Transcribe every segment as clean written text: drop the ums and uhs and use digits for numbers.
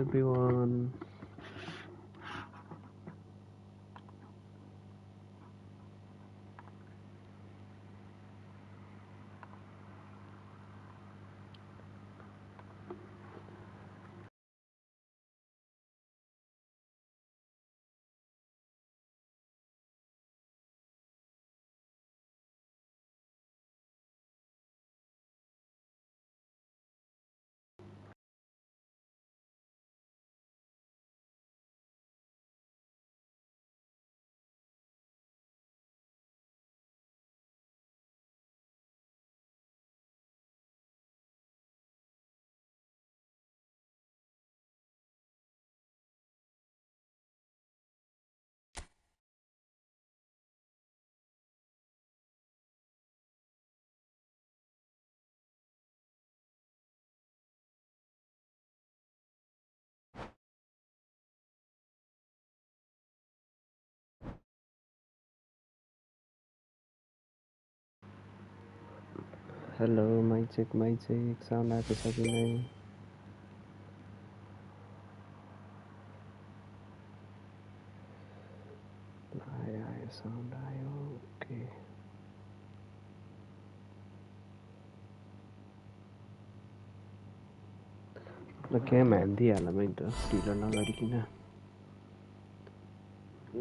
everyone. Hello, mic check, sound आएको छ कि नै? आयो, sound आयो, ओके। ल गेम हान्दिहालौँ है त, ढिलो नगरिकन।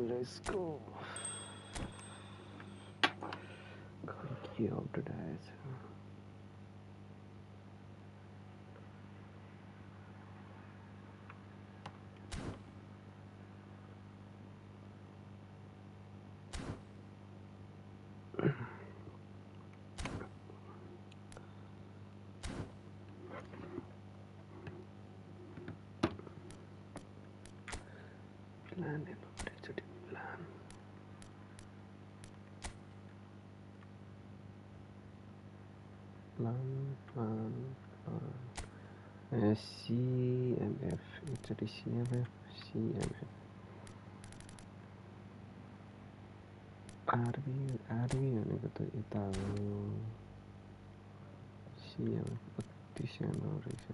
Let's go. खै के अपडेट आएछ? प्लान हेर्नु पर्यो एकचोटि प्लान। CMF एकचोटि CMF आरबी भनेको त यता हो। CMF कति सानो रहेछ।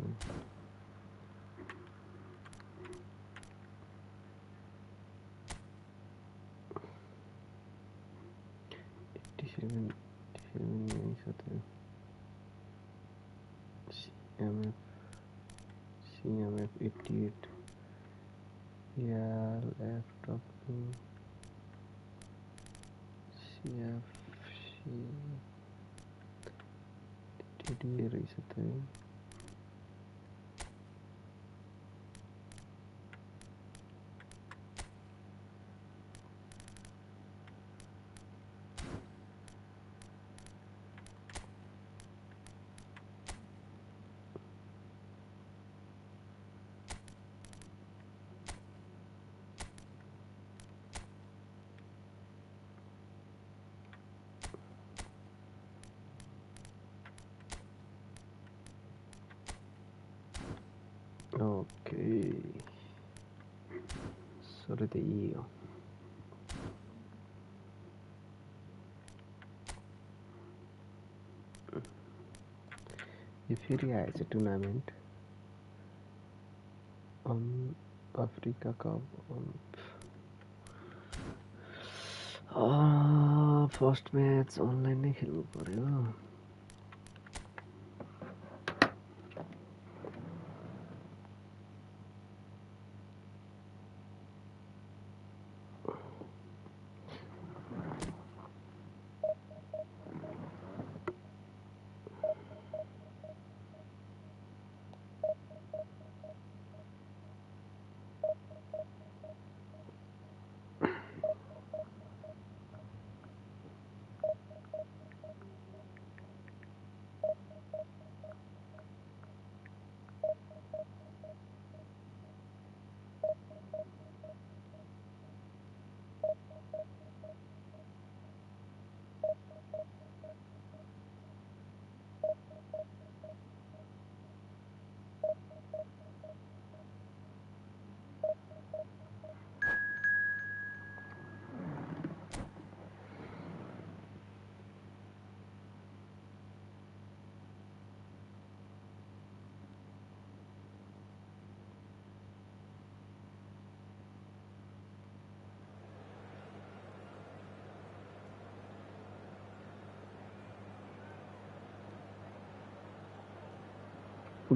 87 यही छ त। CMF 88 LFW CFC 88 रहेछ त। Okay, so the year. If here is a tournament, Africa Cup, first match online नै खेल्नु पर्यो।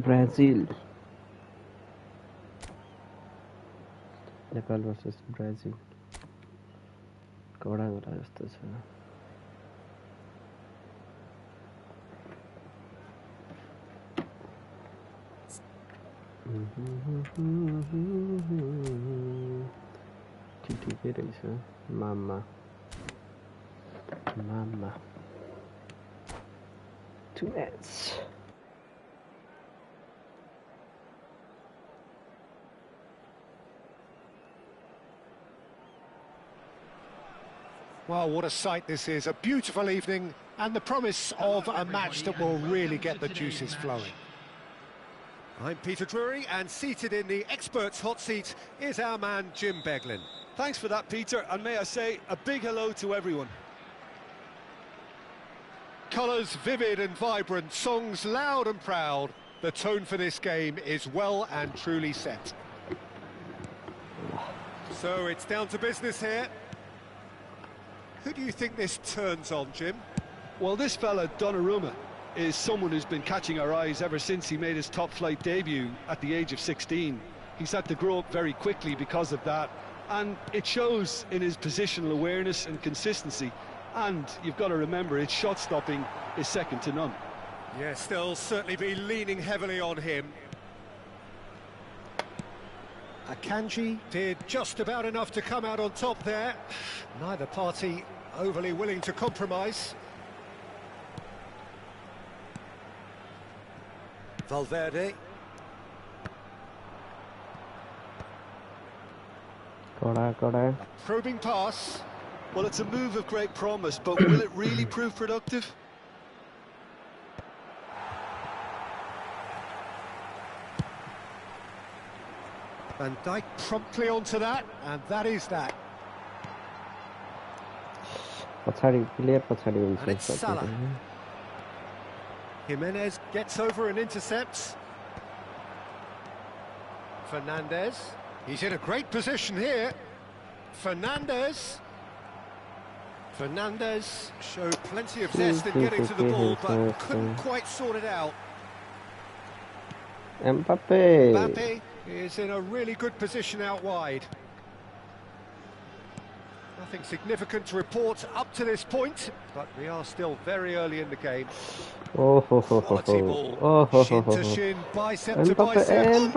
Brazil. Nepal versus Brazil. कडा गरा जस्तो छ. ठिकै रहेछ. मामा 2 minutes. Well, what a sight this is. A beautiful evening and the promise of a match that will really get the juices flowing. I'm Peter Drury, and seated in the experts' hot seat is our man Jim Beglin. Thanks for that, Peter, and may I say a big hello to everyone. Colours vivid and vibrant, songs loud and proud. The tone for this game is well and truly set. So it's down to business here. Who do you think this turns on, Jim? Well, this fella, Donnarumma, is someone who's been catching our eyes ever since he made his top-flight debut at the age of 16. He's had to grow up very quickly because of that, and it shows in his positional awareness and consistency. And you've got to remember, his shot-stopping is second to none. Yes, they'll certainly be leaning heavily on him. Akanji did just about enough to come out on top there. Neither party overly willing to compromise. Valverde. कडा. A probing pass. Well, it's a move of great promise, but will it really prove productive? Van Dijk promptly onto that, and that is that. पछाडी player पछाडी And it's Salah. Jimenez gets over and intercepts. Fernandes. He's in a great position here. Fernandes showed plenty of zest in getting to the ball, but couldn't quite sort it out. Mbappe is in a really good position out wide. Nothing significant to report up to this point, but we are still very early in the game. Quality ball, shin to shin, bicep to bicep.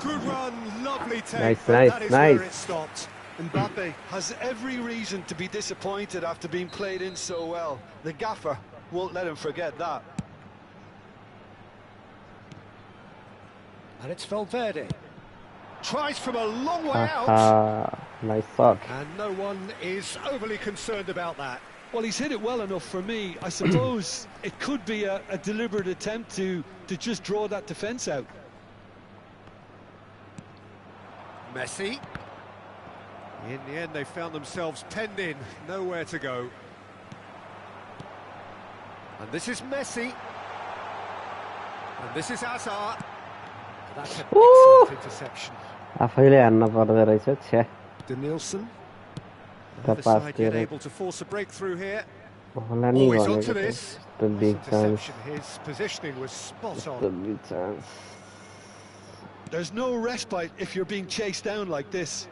Good run, lovely take, but that is where it stopped. Mbappe has every reason to be disappointed after being played in so well. The gaffer won't let him forget that. And it's Valverde. Tries from a long way out. Nice shot. And no one is overly concerned about that. Well, he's hit it well enough for me. I suppose it could be a deliberate attempt to just draw that defence out. Messi. In the end, they found themselves penned in, nowhere to go. And this is Messi. And this is Hazard. That's an excellent interception. आफैले हान्न पर्दो रहेछ छ्या. Danielson. The side yet able to force a breakthrough here. Always onto this. The big chance. His positioning was spot on. The big chance. There's no respite if you're being chased down like this.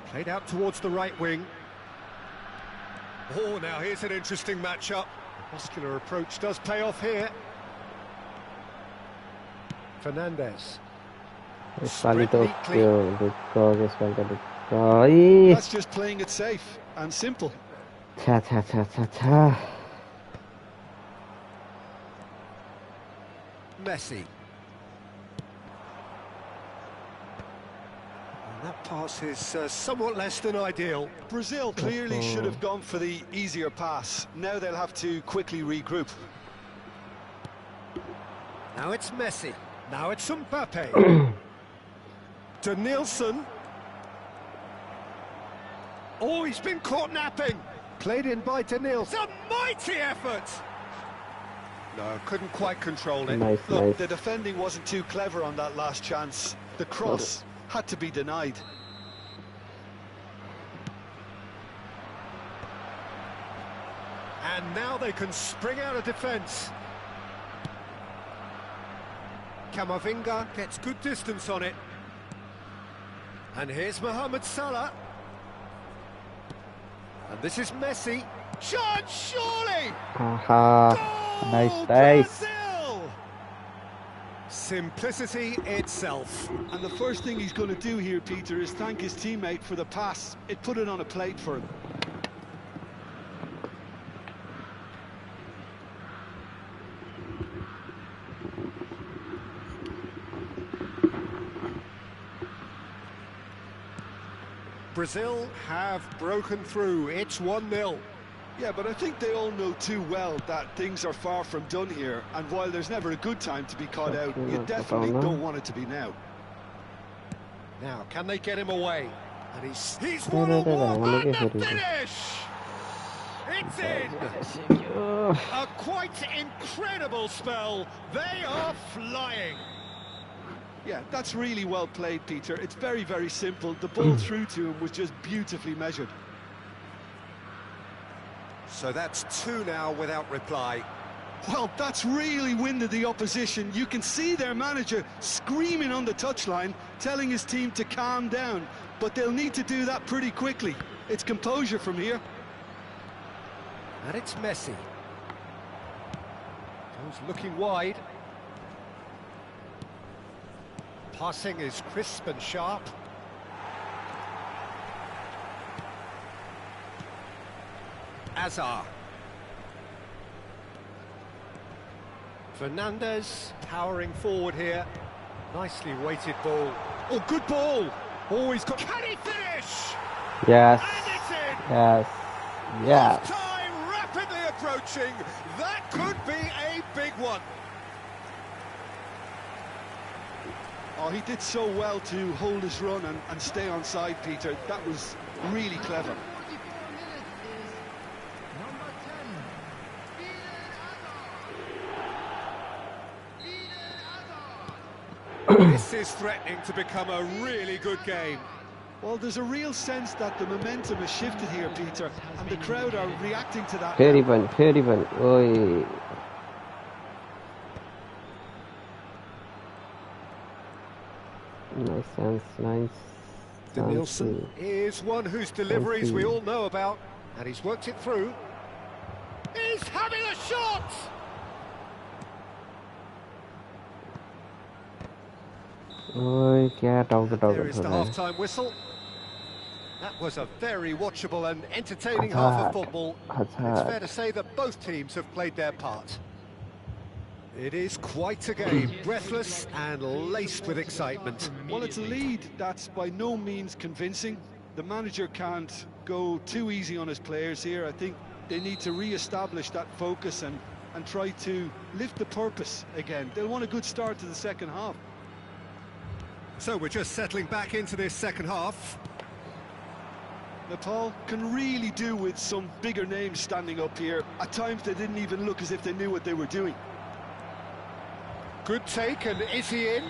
Played out towards the right wing. Oh, now here's an interesting matchup. The muscular approach does pay off here. Fernandes. That's just playing it safe and simple. Messi. And that pass is somewhat less than ideal. Brazil clearly should have gone for the easier pass. Now they'll have to quickly regroup. Now it's Messi. Now it's Mbappe. Danielson. Oh, he's been caught napping. Played in by Danielson. A mighty effort. No, couldn't quite control it. Look, the defending wasn't too clever on that last chance. The cross had to be denied. And now they can spring out of defence. Camavinga gets good distance on it. And here's Mohamed Salah. And this is Messi. Chance, surely! Aha, nice, Goal, nice. Brazil! Simplicity itself. And the first thing he's going to do here, Peter, is thank his teammate for the pass. It put it on a plate for him. Brazil have broken through. It's 1-0. Yeah, but I think they all know too well that things are far from done here, and while there's never a good time to be caught out, you definitely don't want it to be now. Now, can they get him away? And he's one-on-one, and the finish! It's in! A quite incredible spell. They are flying. Yeah, that's really well played, Peter. It's very, very simple. The ball through to him was just beautifully measured. So that's 2 now without reply. Well, that's really winded the opposition. You can see their manager screaming on the touchline, telling his team to calm down. But they'll need to do that pretty quickly. It's composure from here. And it's Messi. Goes looking wide. Passing is crisp and sharp. Azar. Fernandez powering forward here. Nicely weighted ball. Oh, good ball. Always got. Can he finish? Yes. And it's in. Yes. Yes. Time rapidly approaching. That could be a big one. Oh, he did so well to hold his run and stay on side, Peter. That was really clever. This is threatening to become a really good game. Well, there's a real sense that the momentum has shifted here, Peter, and the crowd are reacting to that. Very well, very well. Oi. Nice chance, nice. Denilson is one whose deliveries we all know about, and he's worked it through. He's having a shot! Oi, क्या टाउके There is the half-time whistle. That was a very watchable and entertaining half of football. It's fair to say that both teams have played their part. It is quite a game, breathless and laced with excitement. Well, it's a lead that's by no means convincing. The manager can't go too easy on his players here. I think they need to re-establish that focus and try to lift the purpose again. They'll want a good start to the second half. So we're just settling back into this second half. Nepal can really do with some bigger names standing up here. At times they didn't even look as if they knew what they were doing. Good take, and is he in?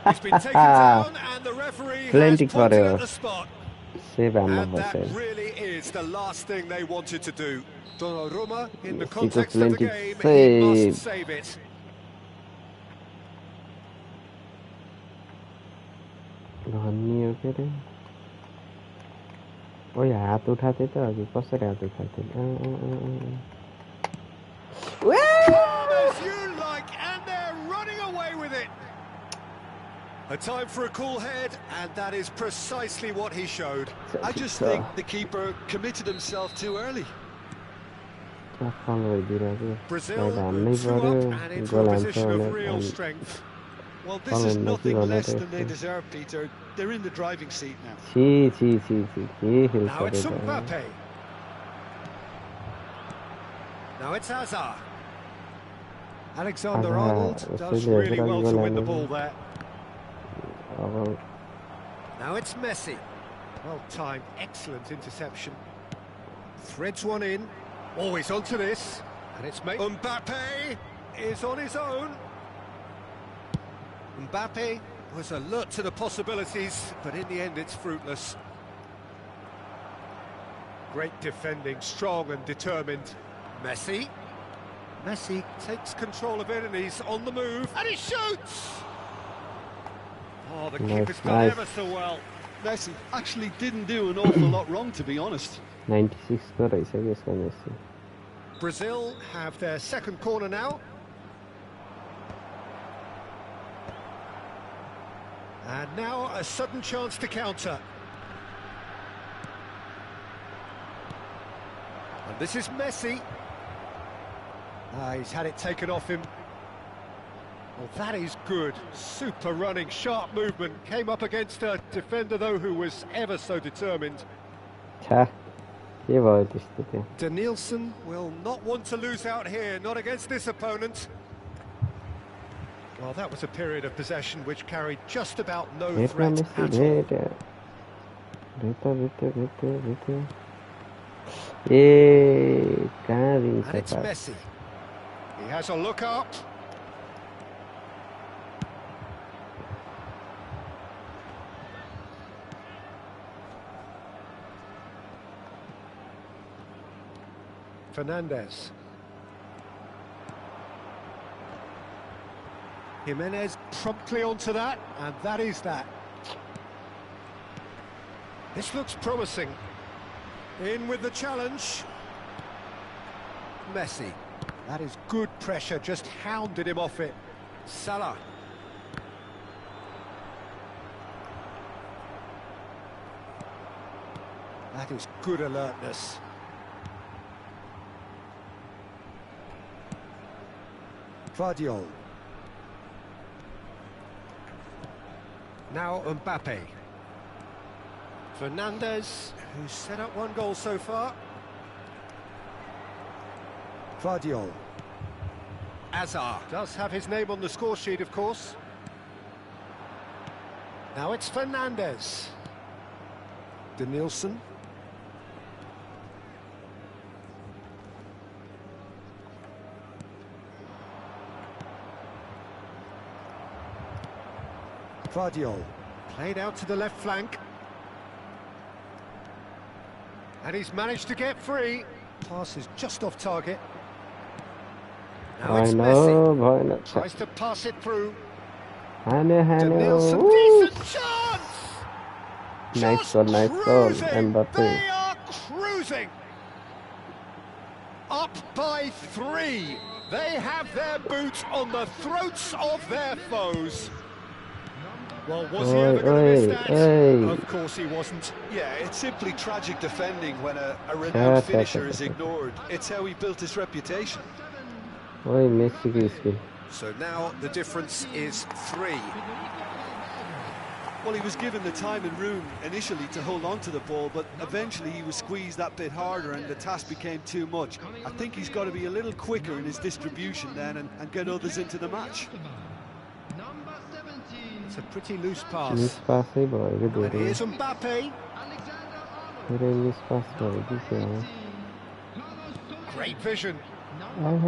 He's been taken down, and the referee has pointed at the spot. And that really is the last thing they wanted to do. Donnarumma, in the context of the game, he must save it. ओए हात उठाते त अघि कसरी हात उठाते Calm as you like, and they're running away with it. A time for a cool head, and that is precisely what he showed. I just think the keeper committed himself too early. Brazil grew 2 up and into a position of real strength. Well, this is nothing less than they deserve, Peter. They're in the driving seat now. Now it's Mbappe. Now it's Azar. Alexander-Arnold does really well to win the ball there. Now it's Messi. Well timed, excellent interception. Threads one in. Always onto this. And it's Mbappe is on his own. Mbappe was alert to the possibilities, but in the end it's fruitless. Great defending, strong and determined. Messi. Messi takes control of it and he's on the move. And he shoots! Oh, the keeper's done ever so well. Messi actually didn't do an awful lot wrong, to be honest. 96 score रहेछ यसको Messi. Brazil have their second corner now. And now a sudden chance to counter. And this is Messi. He's had it taken off him. Well, that is good. Super running, sharp movement. Came up against a defender, though, who was ever so determined. छा के भयो त्यस्तो त्यहाँ. Danielson will not want to lose out here, not against this opponent. Well, that was a period of possession which carried just about no threat at all. And it's Messi. He has a look up. Fernandez. Jimenez promptly onto that, and that is that. This looks promising. In with the challenge. Messi. That is good pressure, just hounded him off it. Salah. That is good alertness. Vardiol. Now Mbappe. Fernandez, who's set up one goal so far. Vardiol. Hazard does have his name on the score sheet, of course. Now it's Fernandez. Danielson. Vardiol. Played out to the left flank. And he's managed to get free. Pass is just off target. Now it's Messi. Tries to pass it through. Danielson, decent chance! Nice goal, Mbappe. They are cruising! Up by 3. They have their boots on the throats of their foes. Well, was he ever going to miss that? Of course he wasn't. Yeah, it's simply tragic defending when a renowned finisher is ignored. It's how he built his reputation. So now the difference is 3. Well, he was given the time and room initially to hold on to the ball, but eventually he was squeezed that bit harder and the task became too much. I think he's got to be a little quicker in his distribution then and get others into the match. It's a pretty loose pass. And here's Mbappe. Great vision. And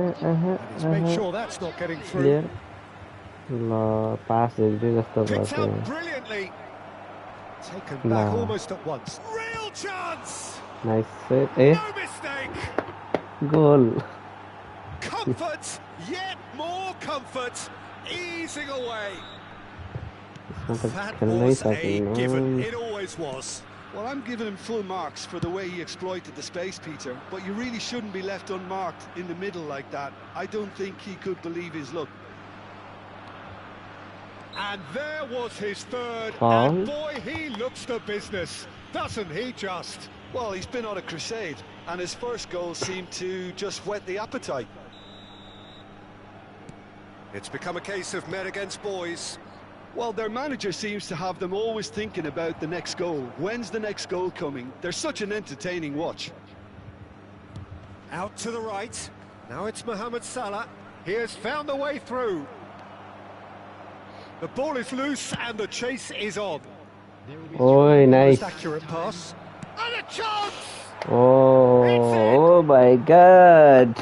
he's made sure that's not getting through. Picked up brilliantly. Taken back almost at once. Real chance! Nice set. No mistake! Goal. Comfort, yet more comfort, easing away. That was a given, it always was. Well, I'm giving him full marks for the way he exploited the space, Peter, but you really shouldn't be left unmarked in the middle like that. I don't think he could believe his luck. And there was his third, and boy, he looks the business, doesn't he just? Well, he's been on a crusade, and his first goal seemed to just whet the appetite. It's become a case of men against boys. Well, their manager seems to have them always thinking about the next goal. When's the next goal coming? They're such an entertaining watch. Out to the right. Now it's Mohamed Salah. He has found a way through. The ball is loose and the chase is on. Oh, nice. Accurate pass. And a chance! Oh my God.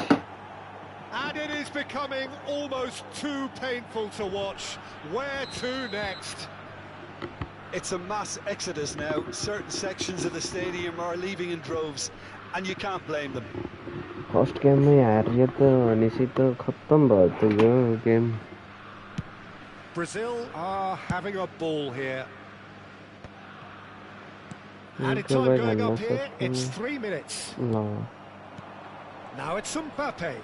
And it is becoming almost too painful to watch. Where to next? It's a mass exodus now. Certain sections of the stadium are leaving in droves, and you can't blame them. First गेममै हारियो त भनेपछि त खत्तम भयो त यो game. Brazil are having a ball here. Added Go time back going and up let's here, see. it's 3 minutes. ल Now it's Mbappe.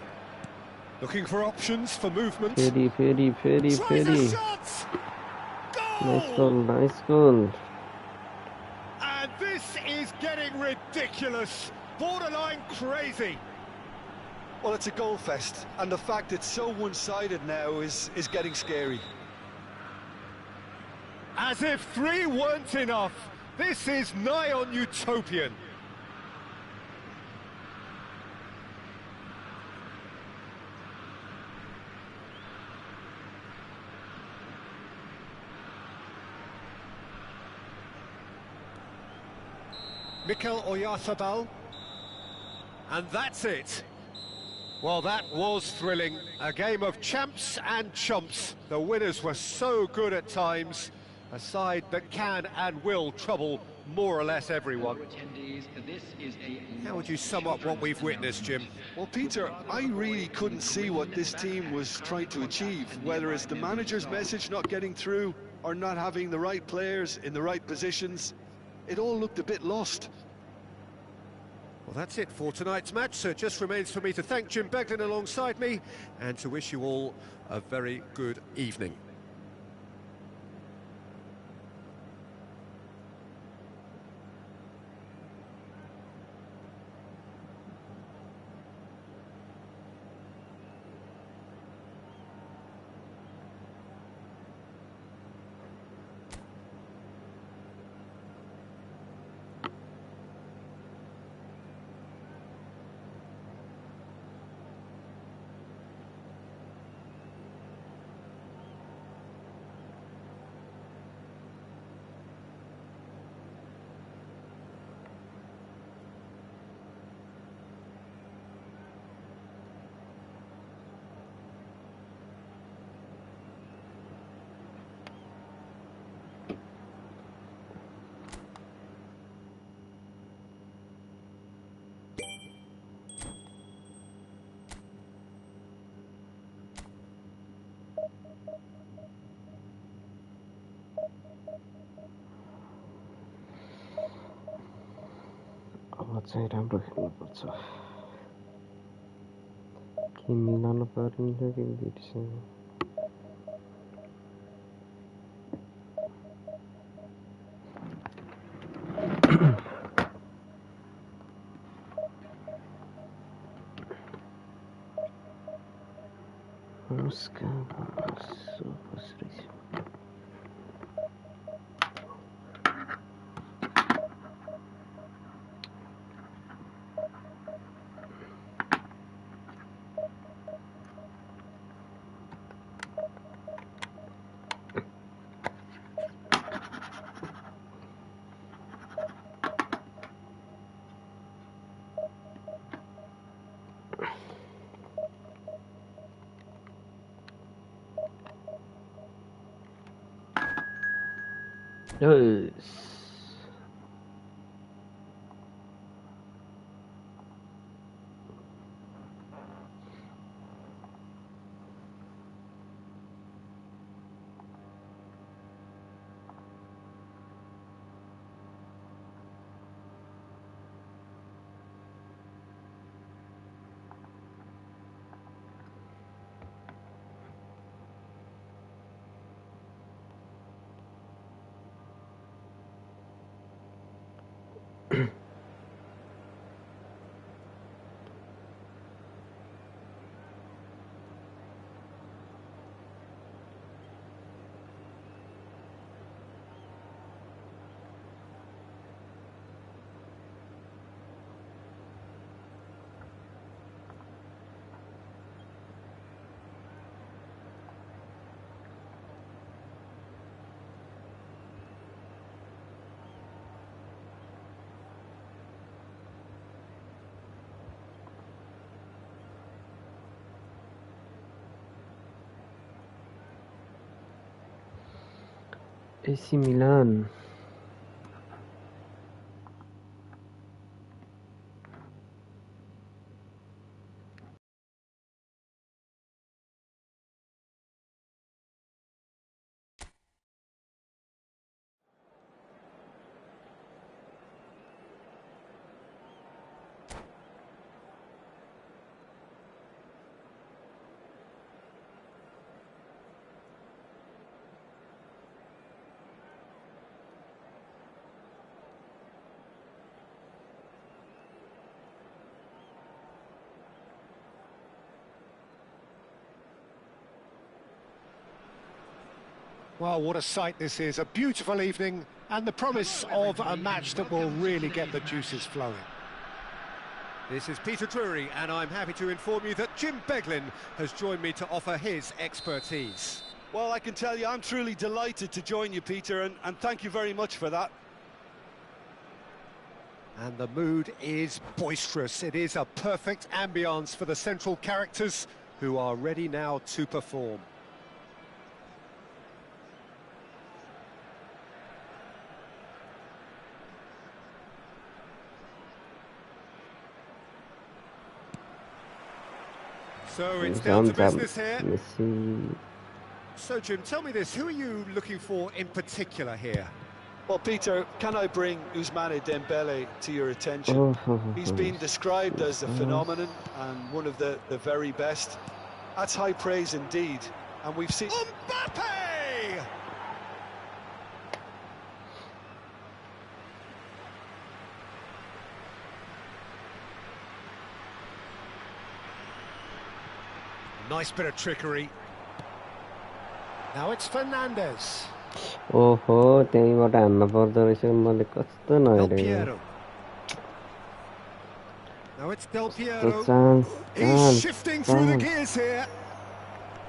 Looking for options for movement. फेरि Tries a shot! Goal! Nice goal. And this is getting ridiculous. Borderline crazy. Well, it's a goal fest, and the fact it's so one-sided now is getting scary. As if 3 weren't enough, this is nigh on utopian. Mikel Oyarzabal. And that's it. Well, that was thrilling. A game of champs and chumps. The winners were so good at times. A side that can and will trouble more or less everyone. How would you sum up what we've witnessed, Jim? Well, Peter, I really couldn't see what this team was trying to achieve, whether it's the manager's message not getting through or not having the right players in the right positions. It all looked a bit lost. Well, that's it for tonight's match, so it just remains for me to thank Jim Beglin alongside me and to wish you all a very good evening. अब चाहिँ राम्रो खेल्नुपर्छ. के मिलाउनु पर्ने थियो कि बिर्सेँ. Yes. AC Milan. Well, what a sight this is. A beautiful evening and the promise of a match that will really get the juices flowing. This is Peter Drury, and I'm happy to inform you that Jim Beglin has joined me to offer his expertise. Well, I can tell you I'm truly delighted to join you, Peter, and thank you very much for that. And the mood is boisterous. It is a perfect ambience for the central characters who are ready now to perform. So it's down to business here. Messi. So Jim, tell me this, who are you looking for in particular here? Well, Peter, can I bring Ousmane Dembele to your attention? He's been described as a phenomenon and one of the very best. That's high praise indeed. And we've seen... Mbappe! Nice bit of trickery. Now it's Fernandez. Oh, त्यहीँबाट हान्न पर्दो रहेछ मैले कस्तो Del नहेरेको Piero. Now it's Del कस्तो Piero. Chance He's shifting through the gears here.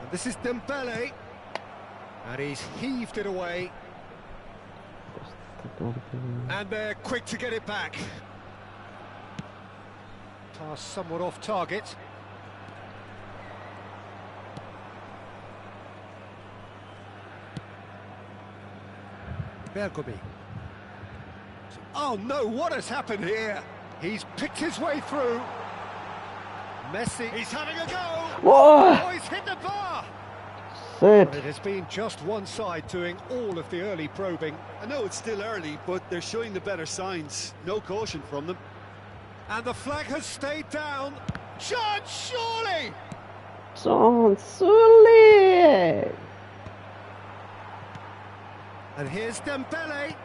And this is Dembele. And he's heaved it away. And they're quick to get it back. Pass somewhat off target. Bergomi. Oh no, what has happened here? He's picked his way through. Messi, he's having a go. Whoa! Oh, he's hit the bar. Shit. But it has been just one side doing all of the early probing. I know it's still early, but they're showing the better signs. No caution from them. And the flag has stayed down. Chance, surely! Surely! And here's Dembele.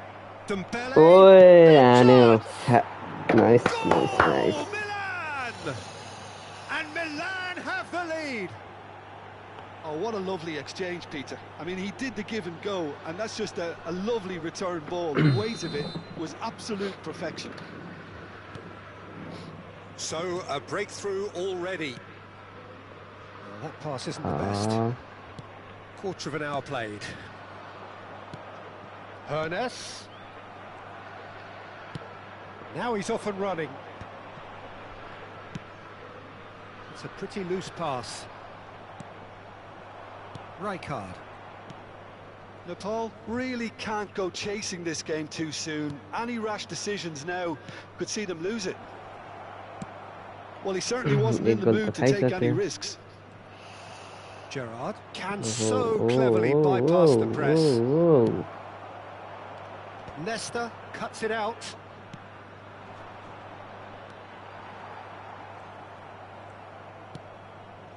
Dembele. Oi, I know. Nice. Milan! And Milan have the lead. Oh, what a lovely exchange, Peter. I mean, he did the give and go, and that's just a lovely return ball. The weight of it was absolute perfection. So, a breakthrough already. Well, that pass isn't the best. Quarter of an hour played. Hernes. Now he's off and running. It's a pretty loose pass. Rijkaard. Nepal really can't go chasing this game too soon. Any rash decisions now could see them lose it. Well, he certainly wasn't in the mood to take any risks. Gerrard can so cleverly bypass the press. Nesta cuts it out.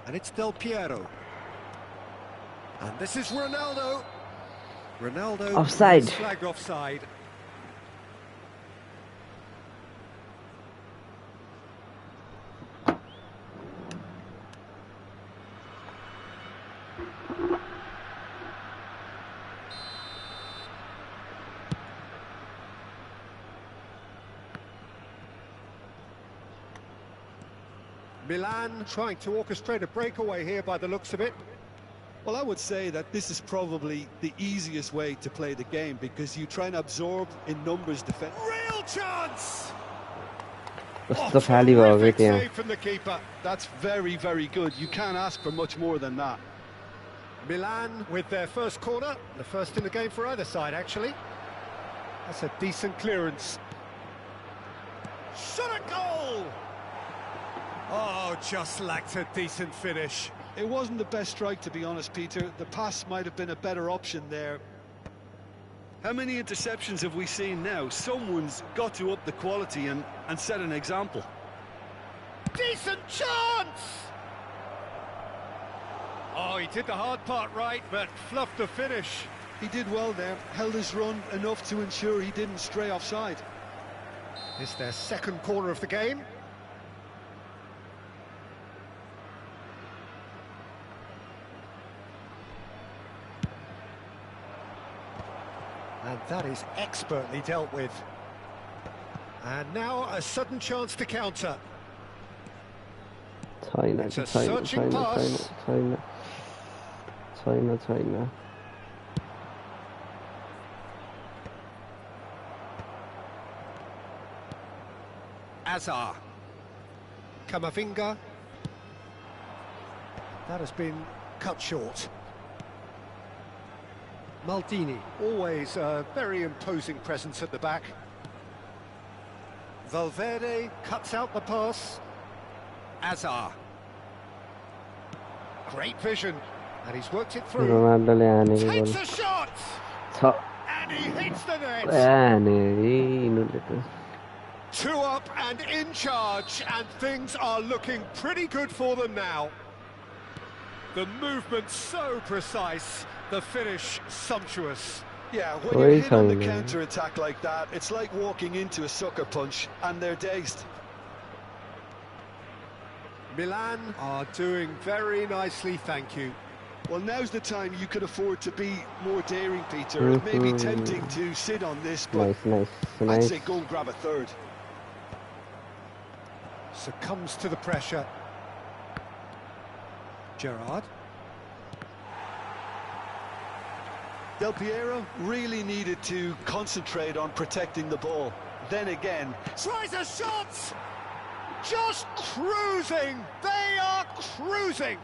And it's Del Piero. And this is Ronaldo. Ronaldo Offside. flagged offside. Milan trying to orchestrate a breakaway here by the looks of it. Well, I would say that this is probably the easiest way to play the game because you try and absorb in numbers defense. Real chance! कस्तो खाली भयो के त्यहाँ Save from the keeper. That's very, very good. You can't ask for much more than that. Milan with their first corner, the first in the game for either side, actually. That's a decent clearance. Shot a goal! Oh, just lacked a decent finish. It wasn't the best strike, to be honest, Peter. The pass might have been a better option there. How many interceptions have we seen now? Someone's got to up the quality and set an example. Decent chance! Oh, he did the hard part right, but fluffed the finish. He did well there, held his run enough to ensure he didn't stray offside. It's their second corner of the game. That is expertly dealt with. And now a sudden chance to counter. China, It's a China, searching China, pass. China, China, China. Azar. Kamavinga. That has been cut short. Maldini, always a very imposing presence at the back. Valverde cuts out the pass. Azar. Great vision, and he's worked it through. Ronaldo le आने के Takes बोल a shot, छ and he hits the net. आने रे इन्होंने तो 2 up and in charge, and things are looking pretty good for them now. The movement so precise, the finish sumptuous. Yeah, when you're hit on the counter-attack like that, it's like walking into a sucker punch, and they're dazed. Milan are doing very nicely, thank you. Well, now's the time you could afford to be more daring, Peter. It may be tempting to sit on this, but I'd say go and grab a third. Succumbs to the pressure. Gerrard. Del Piero really needed to concentrate on protecting the ball. Then again, Tries a shot! Just cruising! They are cruising!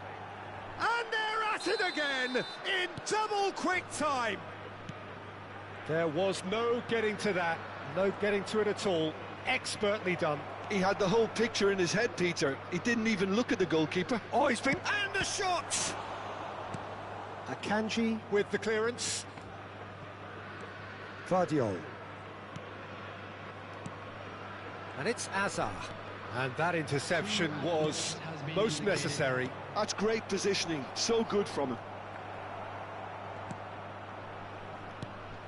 And they're at it again in double quick time. There was no getting to that, no getting to it at all. Expertly done. he had the whole picture in his head, Peter. He didn't even look at the goalkeeper. Oh, he's been... And the shot! Akanji with the clearance. Vardiol. And it's Azar. And that interception was most necessary. That's great positioning. So good from him.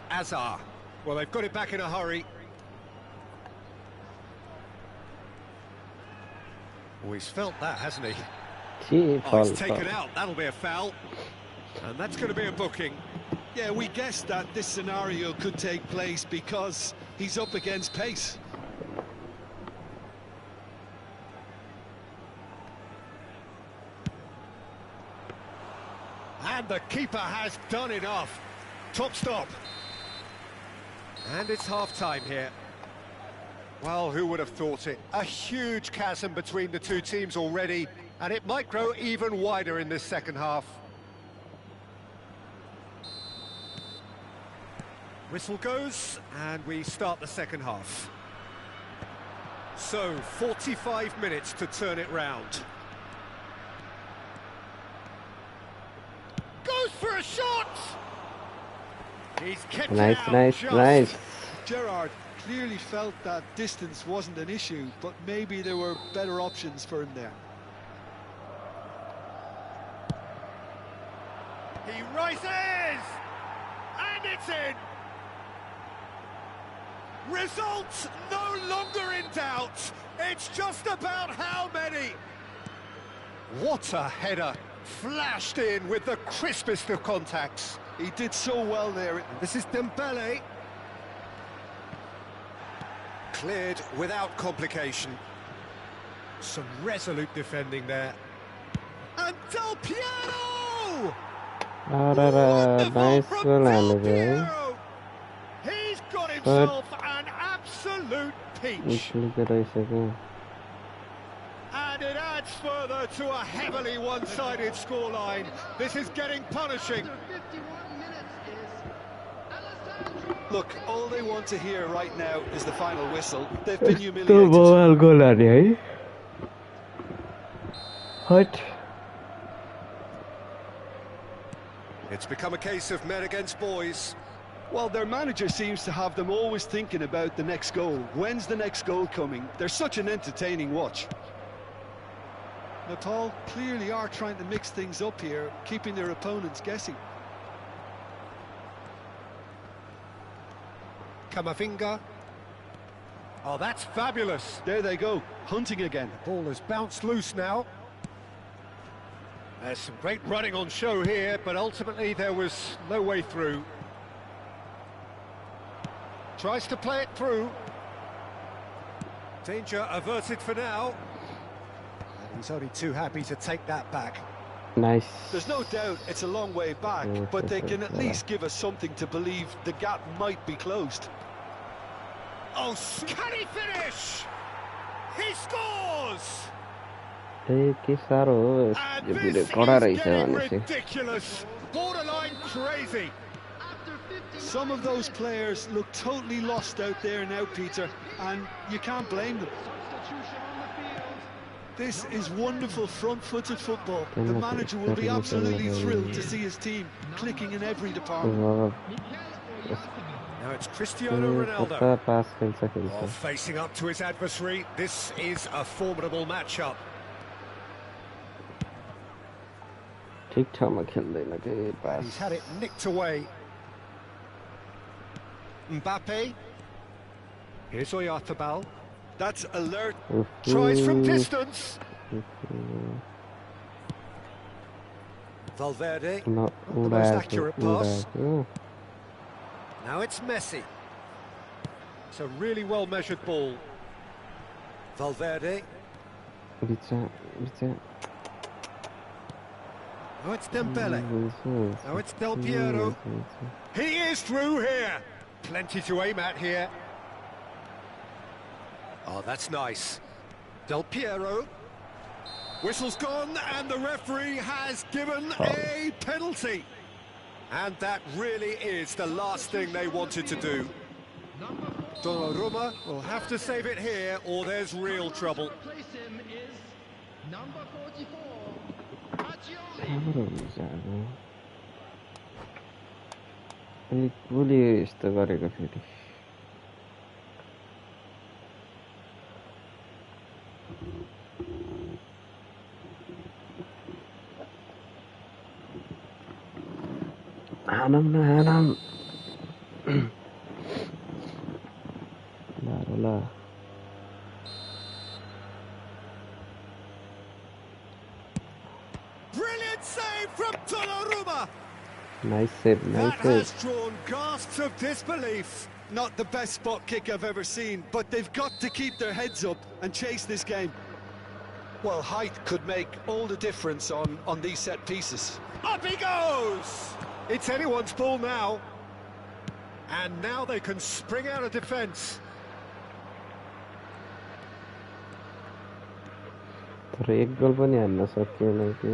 Azar. Well, they've got it back in a hurry. Oh, he's felt that, hasn't he? Oh, he's taken out. That'll be a foul. And that's going to be a booking. Yeah, we guessed that this scenario could take place because he's up against pace. And the keeper has done enough. Top stop. And it's half-time here. Well, who would have thought it? A huge chasm between the two teams already, and it might grow even wider in this second half. Whistle goes, and we start the second half. So, 45 minutes to turn it round. Goes for a shot! He's kept it out Nice. Gerrard clearly felt that distance wasn't an issue, but maybe there were better options for him there. He rises! And it's in! Results no longer in doubt. It's just about how many. What a header. Flashed in with the crispest of contacts. He did so well there. This is Dembele. Cleared without complication. Some resolute defending there. And Del Piero! Nice From Del Piero! He's got himself an absolute peach. And it adds further to a heavily one-sided scoreline. This is getting punishing. Look, all they want to hear right now is the final whistle. They've been humiliated. It's become a case of men against boys. Well, their manager seems to have them always thinking about the next goal. When's the next goal coming? They're such an entertaining watch. Nepal clearly are trying to mix things up here, keeping their opponents guessing. Kamavinga. Oh, that's fabulous. There they go, hunting again. Ball has bounced loose now. There's some great running on show here, but ultimately there was no way through. Tries to play it through. Danger averted for now. And he's only too happy to take that back. Nice. There's no doubt it's a long way back, but they can at least give us something to believe the gap might be closed. Oh, can he finish? He scores! Que सारो And this is getting ridiculous, borderline crazy. Some of those players look totally lost out there now, Peter, and you can't blame them. This is wonderful front-footed football. The manager will be absolutely thrilled to see his team clicking in every department. Now it's Cristiano Ronaldo. Oh, facing up to his adversary. This is a formidable matchup. He's had it nicked away. Mbappe. Here's Oyarzabal. That's alert. Tries from distance. Valverde. Not the most accurate pass. Now it's Messi. It's a really well-measured ball. Valverde. Now it's Dembele. Now it's Del Piero. He is through here. Plenty to aim at here. Oh, that's nice. Del Piero. Whistle's gone, and the referee has given a penalty. And that really is the last thing they wanted to do. Donnarumma will have to save it here, or there's real trouble. Hanam. Barulah. Brilliant save from Donnarumma. Nice save, nice that save. Has drawn gasps of disbelief. Not the best spot kick I've ever seen, but they've got to keep their heads up and chase this game. Well, height could make all the difference on these set pieces. Up he goes! It's anyone's ball now. And now they can spring out of defence. एक गोल पनि हान्न सकिएन कि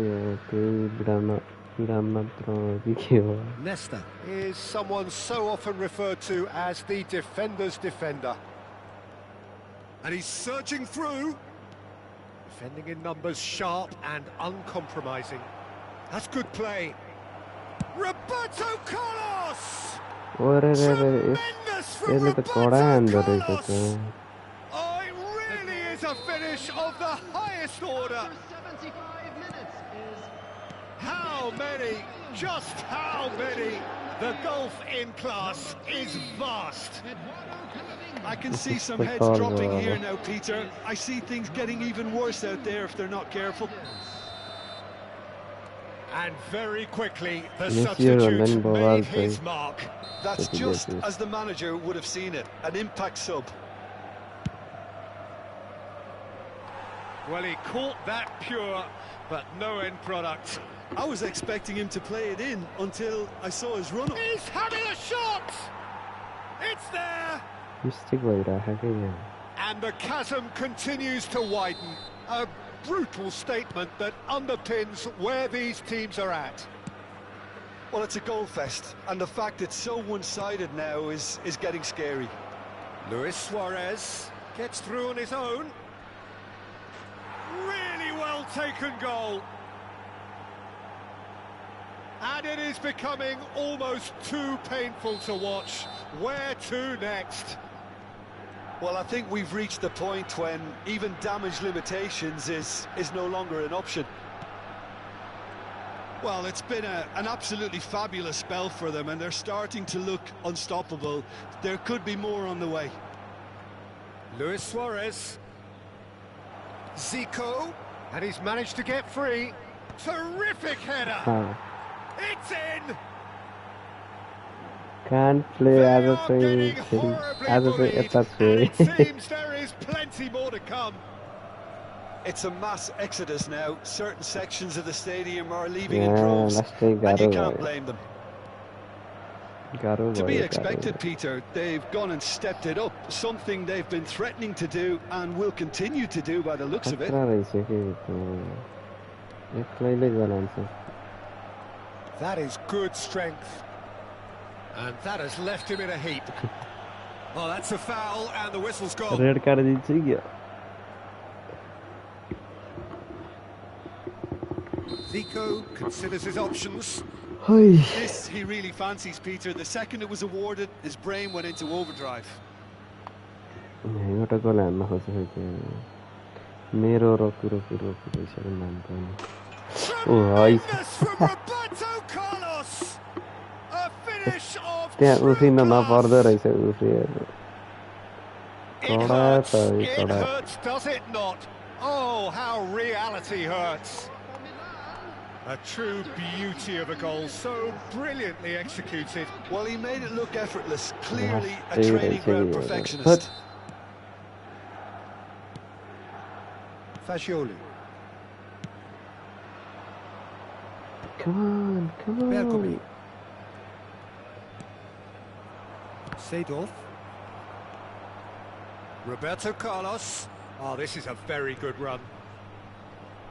Nesta is someone so often referred to as the defender's defender. And he's surging through. Defending in numbers, sharp and uncompromising. That's good play. Roberto Carlos! Tremendous from Roberto Carlos! Oh, it really is a finish of the highest order. How many? Just how many? The gulf in class is vast. I can see some heads dropping here now, Peter. I see things getting even worse out there if they're not careful. And very quickly, the substitute made his mark. That's just as the manager would have seen it, an impact sub. Well, he caught that pure, but no end product. I was expecting him to play it in until I saw his run-up. He's having a shot! It's there! And the chasm continues to widen. A brutal statement that underpins where these teams are at. Well, it's a goal fest, and the fact it's so one-sided now is getting scary. Luis Suarez gets through on his own. Really well taken goal. And it is becoming almost too painful to watch. Where to next? Well, I think we've reached the point when even damage limitations is no longer an option. Well, it's been an absolutely fabulous spell for them, and they're starting to look unstoppable. There could be more on the way. Luis Suarez. Zico. And he's managed to get free. Terrific header. It's in. Can't play They as a are thing. getting horribly As a bullied, thing, and it seems there is plenty more to come. It's a mass exodus now. Certain sections of the stadium are leaving in Yeah, droves, last day and you Garo can't boy. blame them. Garo To boy, be Garo expected, boy. Peter. They've gone and stepped it up, something they've been threatening to do and will continue to do by the looks of it. खतरा रहेछ कि एक्लैले गोल हान्छ That is good strength, and that has left him in a heap. Oh, that's a foul, and the whistle's gone. Red card दिन्छ कि Zico considers his options. This he really fancies, Peter. The second it was awarded, his brain went into overdrive. एउटा गोल हान्न खोजेको कि मेरो रकु यसरी नाम पनि ओ हाय Tremendous from Roberto Carlos. A finish of त्यहाँ true उफ्रिन class. नपर्दो रहेछ उफ्रिएर It कडा hurts, त it कडा hurts, does it not? Oh, how reality hurts. A true beauty of a goal, so brilliantly executed. Well, he made it look effortless. Clearly a Hey, training ground hey, perfectionist. Fagioli. Come on Bergomi. Seedorf. Roberto Carlos. Oh, this is a very good run.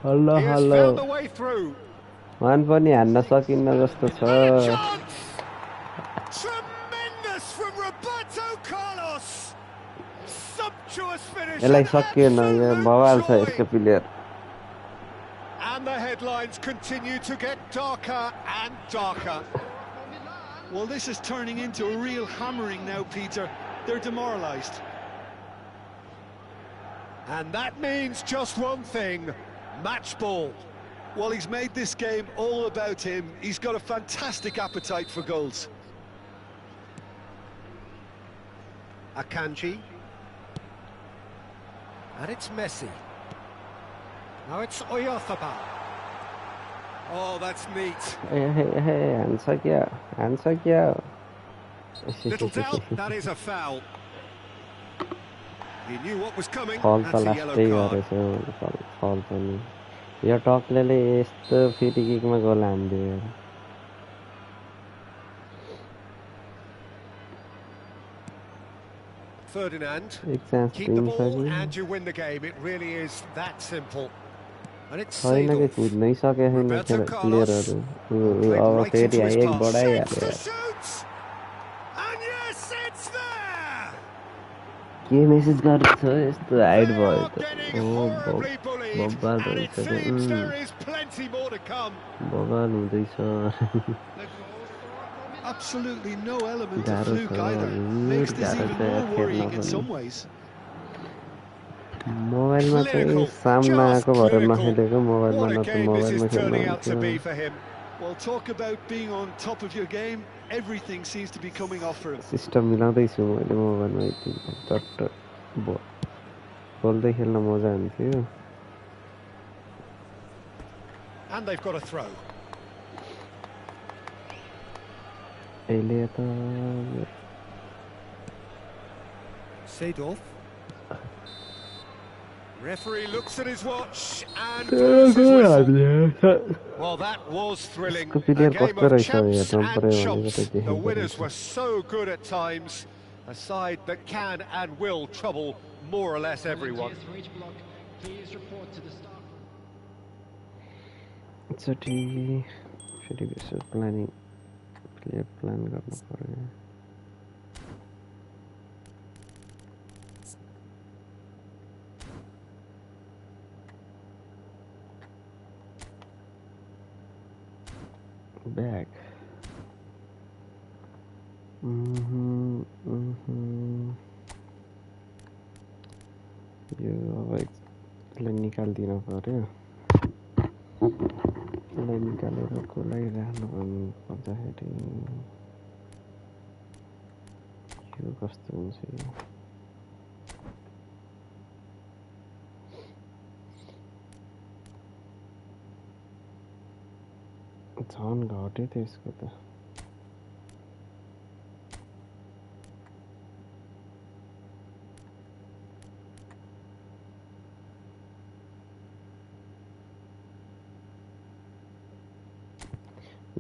Hello He has hello found the way through. वान पनि हान्न सकिन्न जस्तो छ And a chance! Tremendous from Roberto Carlos. Sumptuous finish. यसलाई An सकिएन यो absolute बवाल छ joy. यसको player And the headlines continue to get darker and darker. Well, this is turning into a real hammering now, Peter. They're demoralised. And that means just one thing, match ball. Well, he's made this game all about him. He's got a fantastic appetite for goals. Akanji. And it's Messi. Now it's Oyarzabal. Oh, that's neat. हान्छ क्या Little doubt, that is a foul. He knew what was coming. फल त That's a yellow लास्टै card. गरेछ फल पनि यो टक्लेले यस्तो free किकमा गोल हान्दियो Ferdinand. एक chance Keep the दिन्छ ball कि and you win the game. It really is that simple. And it's छैन कि Seedorf. कुद्नै सकेको छैन Roberto Carlos. प्लेयरहरू Played अब right फेरि into his एक path. बढाइहाल्यो Shapes to यार shoot. And yes, it's there. के मेसेज गर्छ यस्तो हाइड They भयो are त getting ओ horribly bullied, बब्बाल and it भइसक्यो seems there is plenty more to come. बब्बाल हुँदैछ Absolutely no element of गाह्रो fluke छ either. Makes this even more worrying in some ways. मोबाइलमा चाहिँ Clinical, सामना just आएको भएर clinical. नखेलेको मोबाइलमा What a न त game this मोबाइलमा is खेल्न turning out to be हुन्थ्यो for him. Well, talk about being on top of your game. Everything seems to be coming off for him. System मिलाउँदैछु मैले मोबाइलमा यति चट्ट बोल्दै खेल्न मजा हुन्थ्यो And they've got a throw. अहिले त Seedorf. Referee looks at his watch and blows his whistle. Well, that was thrilling. A game of champs and chumps. The winners were so good at times. A side that can and will trouble more or less everyone. एकचोटि फेरि यसो planning player plan गर्नु पर्यो back यो अब यसलाई निकालिदिनु पर्यो यसलाई निकालेर कसलाई राख्नु पर्दाखेरि यो कस्तो हुन्छ यो झन् घट्यो त्यसको त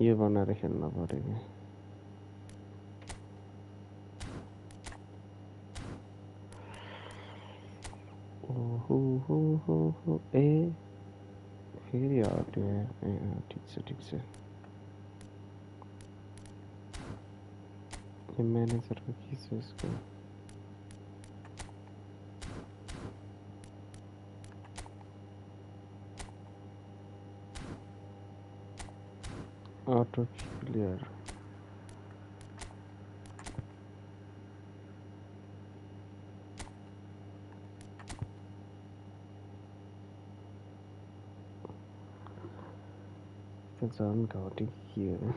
यो बनाएर खेल्न पर्यो कि ओहो ए फेरि हट्यो ए ठिक छ यो म्यानेजरको के छ यसको auto clear त झन् घटी के हो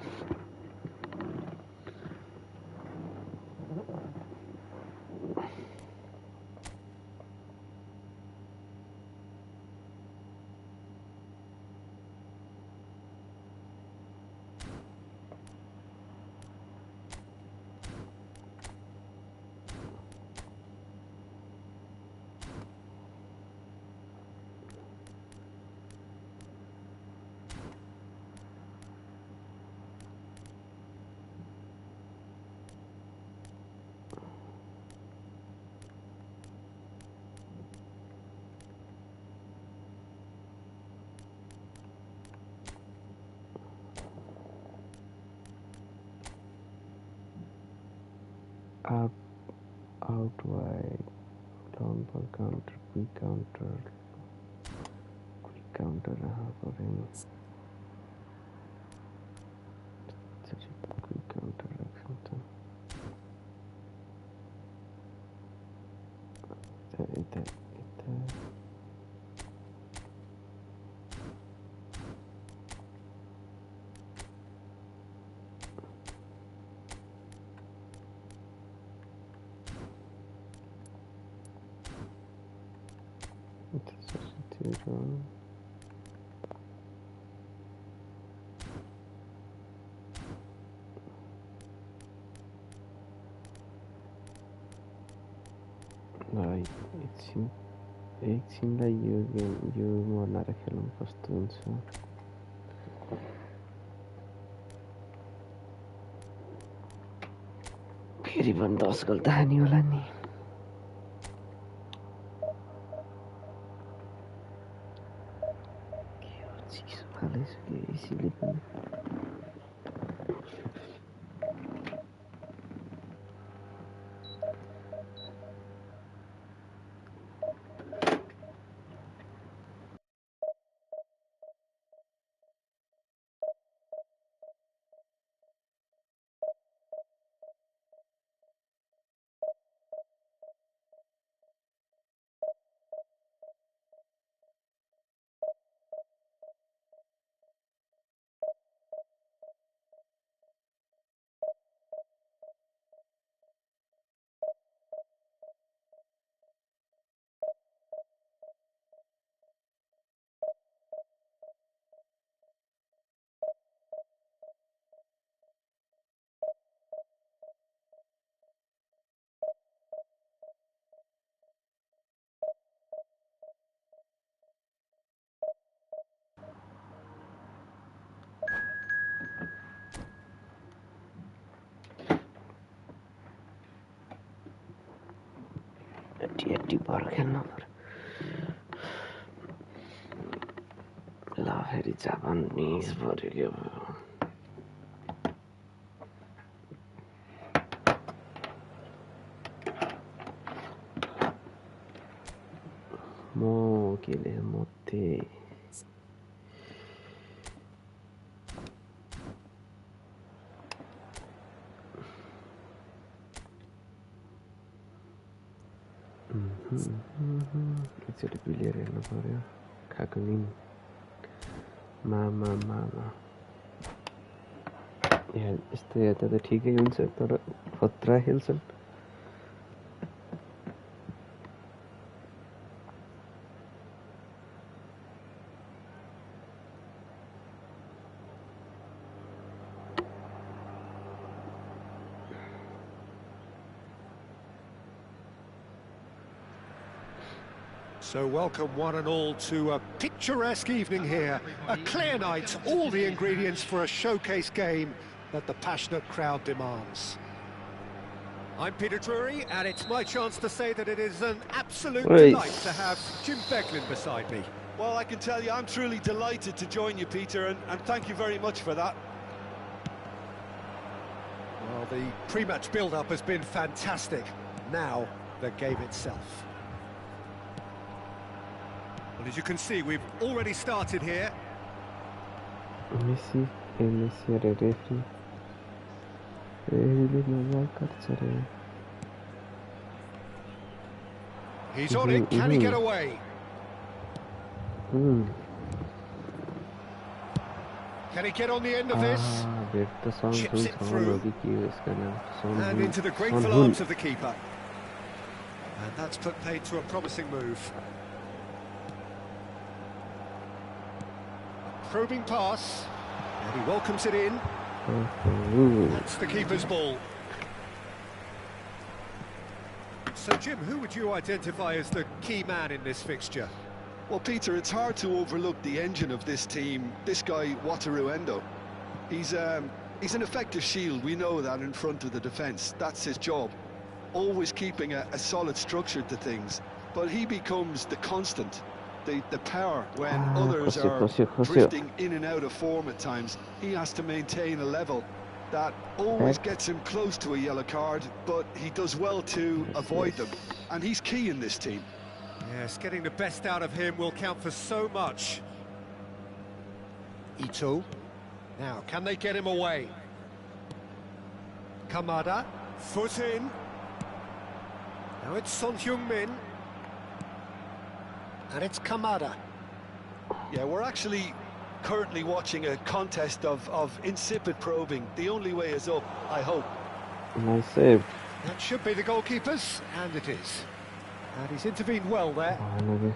out wide down ball counter quick counter रहा परेन quick counter रख सकता इधर एकछिनलाई यो बनाएर खेलौँ कस्तो हुन्छ फेरि पनि 10 गोल त हानि होला नि के हो चिसो हालिसक्यो एसीले पनि टी भएर खेल्नु पर्यो ल फेरि जापानिज पऱ्यो के भयो म केले मोते एकचोटि प्लेयर हेर्नु पर्यो खाएको नि मामा यस्तो हेर्दा त ठिकै हुन्छ तर खतरा खेल्छन् So welcome one and all to a picturesque evening here. A clear night, all the ingredients for a showcase game that the passionate crowd demands. I'm Peter Drury, and it's my chance to say that it is an absolute delight to have Jim Beglin beside me. Well, I can tell you I'm truly delighted to join you, Peter, and thank you very much for that. Well, the pre-match build-up has been fantastic. Now, the game itself. Well, as you can see, we've already started here. Messi referee. He's on it. Can he get away? Can he get on the end of this? Chips it through. And into the grateful arms of the keeper. And that's put paid to a promising move. A probing pass. And he welcomes it in. That's the keeper's ball. So, Jim, who would you identify as the key man in this fixture? Well, Peter, it's hard to overlook the engine of this team, this guy, Wataru Endo. He's an effective shield, we know that, in front of the defence. That's his job. Always keeping a solid structure to things. But he becomes the constant, the power when others are drifting in and out of form at times. He has to maintain a level that always gets him close to a yellow card, but he does well to avoid them. And he's key in this team. Yes, getting the best out of him will count for so much. Ito. Now, can they get him away? Kamada. Foot in. Now it's Son Heung-min. And it's Kamada. Yeah, we're actually currently watching a contest of insipid probing. The only way is up, I hope. Nice save. That should be the goalkeeper's, and it is. And he's intervened well there. And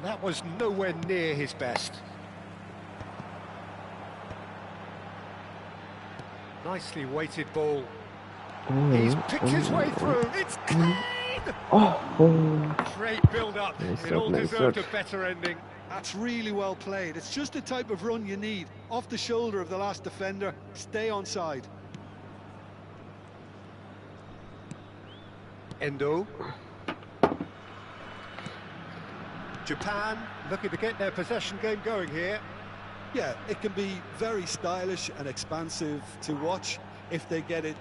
that was nowhere near his best. Nicely weighted ball. He's picked his way through. It's clean! Great build-up. It all deserved a better ending. That's really well played. It's just the type of run you need. Off the shoulder of the last defender. Stay onside. Endo. Japan looking to get their possession game going here. Yeah, it can be very stylish and expansive to watch if they get it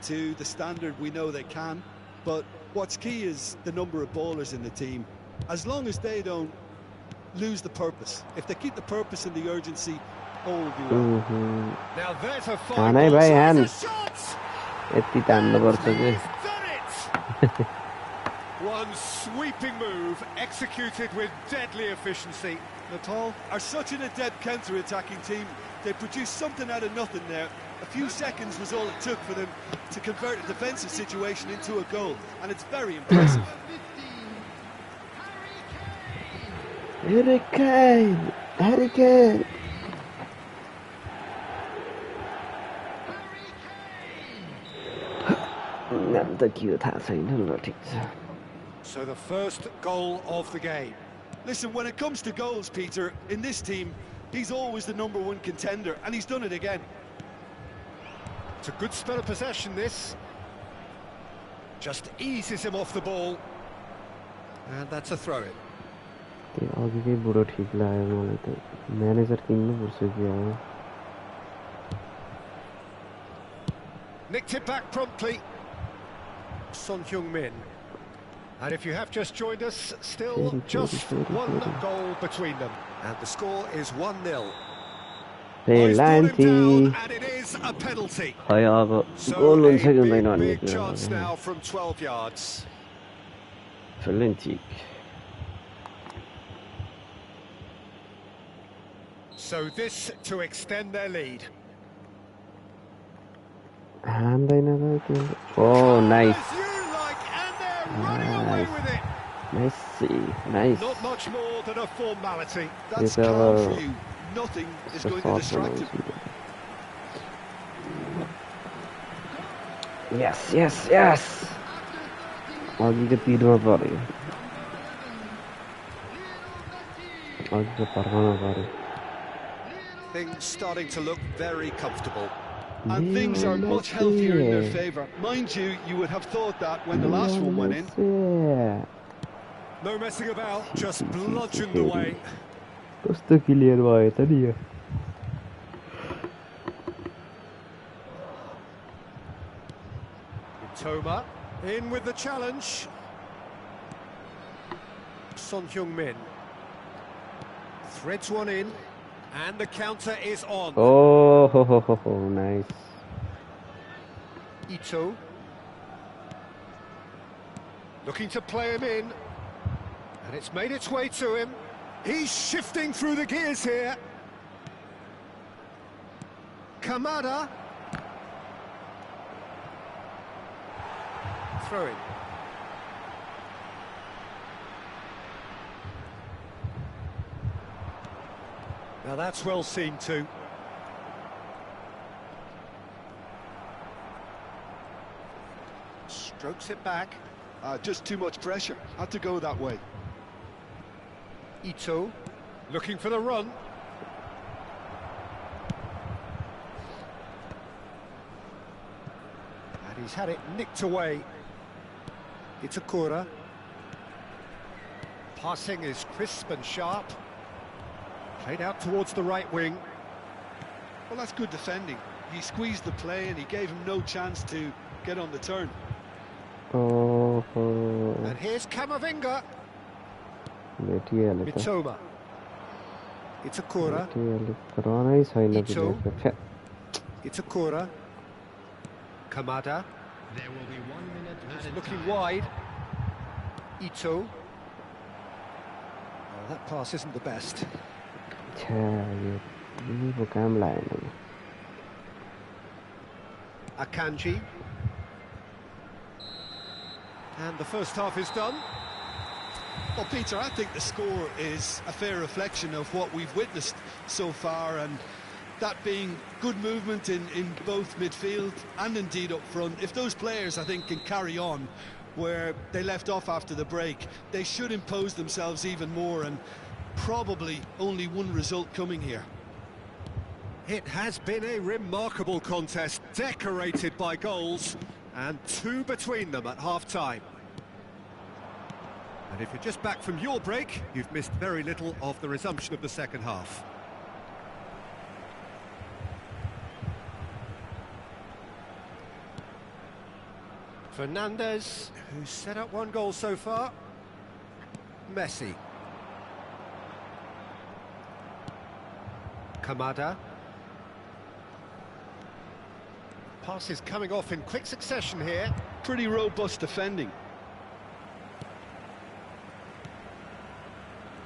to the standard we know they can. But what's key is the number of ballers in the team. As long as they don't lose the purpose. If they keep the purpose and the urgency, all will be well. Now there's a fine ball. One sweeping move executed with deadly efficiency. Natal are such an adept counter-attacking team. They produced something out of nothing there. A few seconds was all it took for them to convert a defensive situation into a goal, and it's very impressive. Harry Kane! Harry Kane! So the first goal of the game. Listen, when it comes to goals, Peter, in this team, he's always the #1 contender, and he's done it again. It's a good spell of possession, this. Just eases him off the ball. And that's a throw-in. Nicked it back promptly. Son Heung-min. And if you have just joined us, still just one goal between them. And the score is 1-0. Penalty. And it is a penalty. So a big chance now from 12 yards. So this to extend their lead. Oh, nice. Running away with it. Nice. Not much more than a formality. That's calm for you. Nothing is going to distract him. Yes. I'll give the Peter a body. Things starting to look very comfortable. And things are much healthier in their favour. Mind you, you would have thought that when the last one went in. No messing about, just bludgeoned away. कस्तो clear भयो त नि यो Toma in with the challenge. Son Heung-min threads one in, and the counter is on. Oh, ho, nice. Ito looking to play him in, and it's made its way to him. He's shifting through the gears here. Kamada. Throw in. Now that's well seen too. Strokes it back. Just too much pressure. Had to go that way. Ito looking for the run. And he's had it nicked away. Itakura. Passing is crisp and sharp. Played out towards the right wing. Well, that's good defending. He squeezed the play and he gave him no chance to get on the turn. And here's Camavinga. Mitoma. Itakura. Ito. Itakura. Kamada. There will be 1 minute He's looking wide. Ito. Oh, that pass isn't the best. Akanji. And the first half is done. Well, Peter, I think the score is a fair reflection of what we've witnessed so far, and that being good movement in both midfield and indeed up front. If those players, I think, can carry on where they left off after the break, they should impose themselves even more, and probably only one result coming here. It has been a remarkable contest, decorated by goals, and 2 between them at half-time. And if you're just back from your break, you've missed very little of the resumption of the second half. Fernandes, who's set up 1 goal so far. Messi. Kamada. Passes coming off in quick succession here. Pretty robust defending.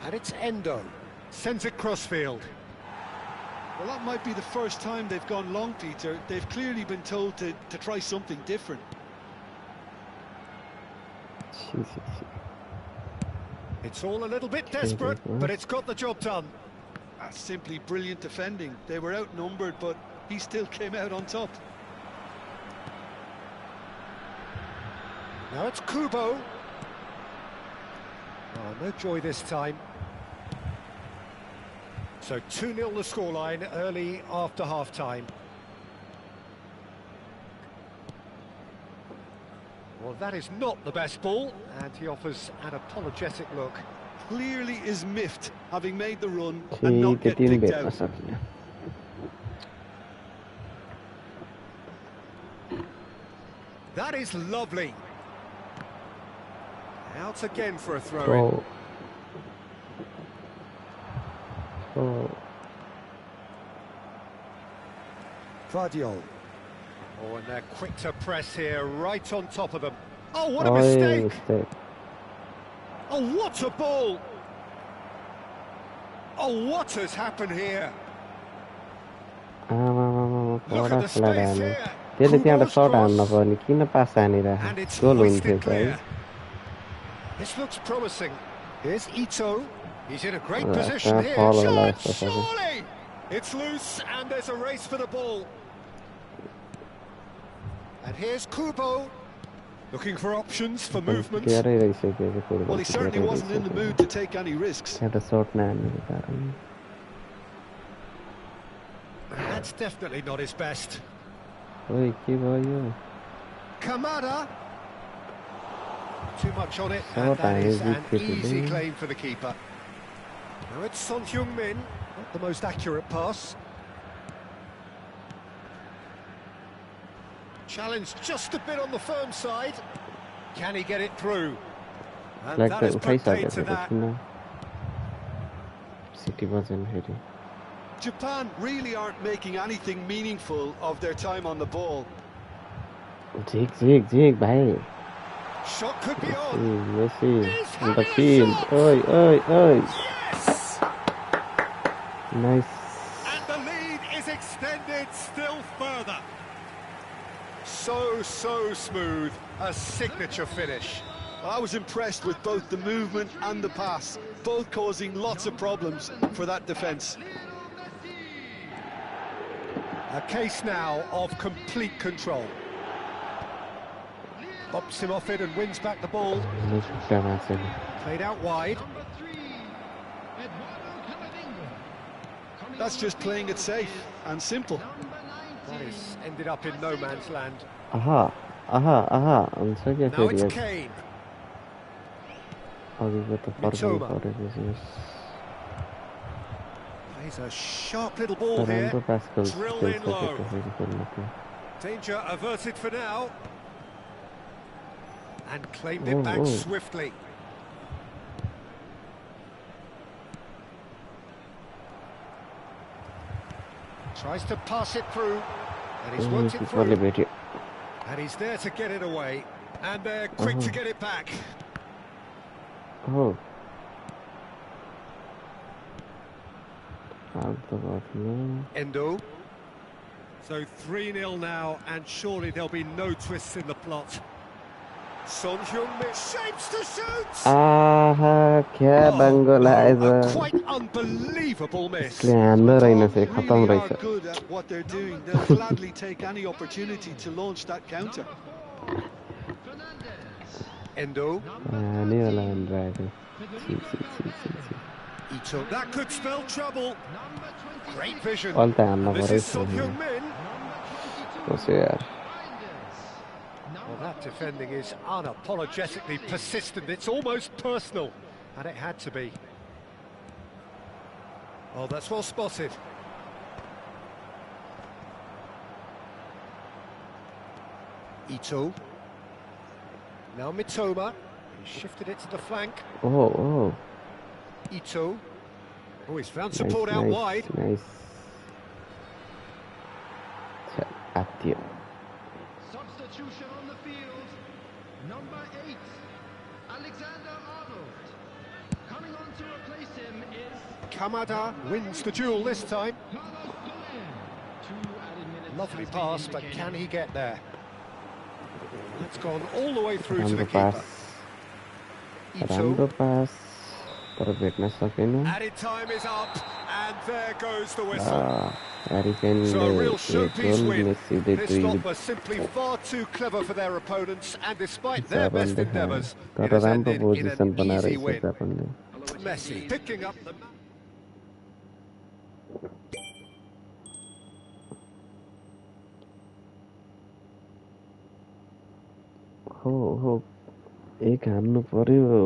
And it's Endo. Sends it crossfield. Well, that might be the first time they've gone long, Peter. They've clearly been told to try something different. It's all a little bit desperate, but it's got the job done. That's simply brilliant defending. They were outnumbered, but he still came out on top. Now it's Kubo. Oh, no joy this time. So 2-0 the scoreline early after half-time. Well, that is not the best ball, and he offers an apologetic look. Clearly is miffed, having made the run and not get picked out. That is lovely. Out again for a throw-in. Vardiol. Oh, and they're quick to press here, right on top of them. Oh, what a mistake! Oh, what a ball! Oh, what has happened here? Look at the space here. Kubo's cross. And it's hoisted clear. This looks promising. Here's Ito. He's in a great position here. Shot! Surely! It's loose, and there's a race for the ball. And here's Kubo. Looking for options for movement. Well, he certainly wasn't in the mood to take any risks. That's definitely not his best. Oi, que भयो? Kamada. Too much on it, So and that is tiny, an big easy kitty. claim for the keeper. Now it's Son Heung-min, not the most accurate pass. Challenge just a bit on the firm side. Can he get it through? And Like that the is put paid to उठाइसकेको that. थिएन city बजेन फेरि Japan really aren't making anything meaningful of their time on the ball. झिक भाइ Shot could be on. Messi He's on the having a field. shot. Oi. Yes! Nice. And the lead is extended still further. So smooth. A signature finish. I was impressed with both the movement and the pass, both causing lots of problems for that defence. A case now of complete control. Bops him off it and wins back the ball. Played out wide. That's just playing it safe and simple. That is ended up in no man's land. Aha. हुन्छ क्या Now फेरि it's Kane. अघिको त फर्काउनु Mitoma. परेको Plays a sharp little ball तर here. राम्रो पास Drilled in low. खेलिसकेको फेरि खेल्नु थियो Danger averted for now. And claimed it back swiftly. Tries to pass it through. And he's worked it through. भेट्यो And he's there to get it away. And they're quick to get it back. Oh. Out the bottom. Endo. So 3-0 now, and surely there'll be no twists in the plot. Son Heung-min shapes to shoot! क्या बङ्गोला आएछ A quite unbelievable miss. हान्दै रहेनछ Really खतम are रहेछ good at what they're doing. They'll gladly take any opportunity to launch that counter. Endo. हाने होला भनेर आएको Ito. That could spell trouble. Great vision. All the hand And this over is it. Son Heung-min. कसो यार Well, that defending is unapologetically persistent. It's almost personal. And it had to be. Oh, that's well spotted. Ito. Now Mitoma. He shifted it to the flank. Oh Ito. Oh, he's found support out wide. nice आत्यो Substitution on the field. Number 8, Alexander Arnold. Coming on to replace him is Kamada wins the duel this time. Carlos Gullen. 2 added minutes. Lovely has been pass, but indicated. can he get there? That's gone all the way through to the राम्रो keeper. पास राम्रो Ito. पास तर भेट्न सकेन Added time is up, and there goes the whistle. Harry So a Kane real le showpiece goal win. Messi le This three lot were simply far too clever for their opponents, and despite their Japan best देखायो endeavours, तर it has राम्रो ended in position an बनाएर easy win. जापानले Messi picking up the... हो एक हान्नु पर्यो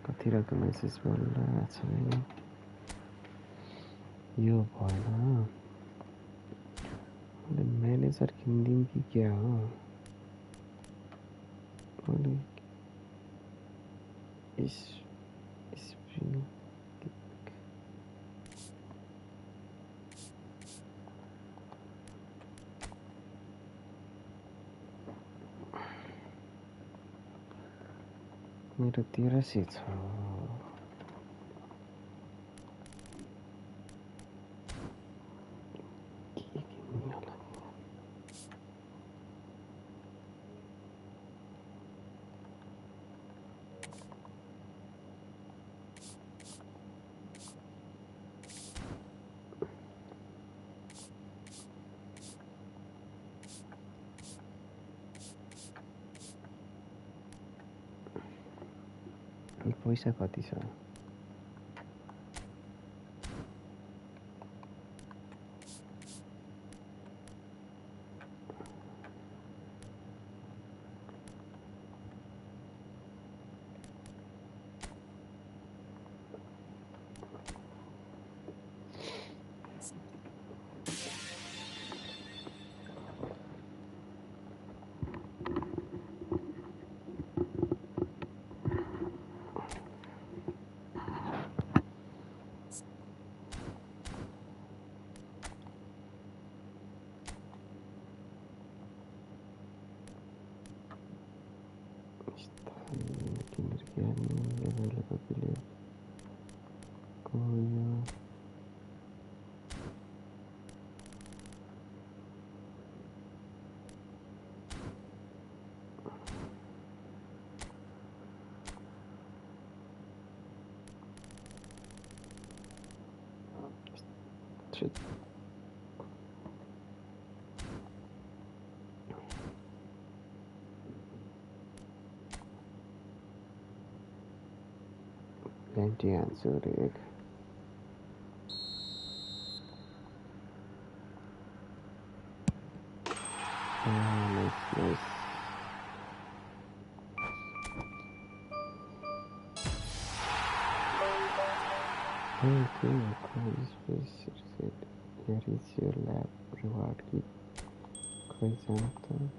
कतिवटाको message बोलिरहेको छ नि यो भएन अहिले म्यानेजर किनिदिउँ कि क्या हो अहिले मेरो 83 छ के किन्ने होला टोटल पैसा कति छ? Plenty answer egg. Nice. Okay, here is your lab reward kit. Quite something.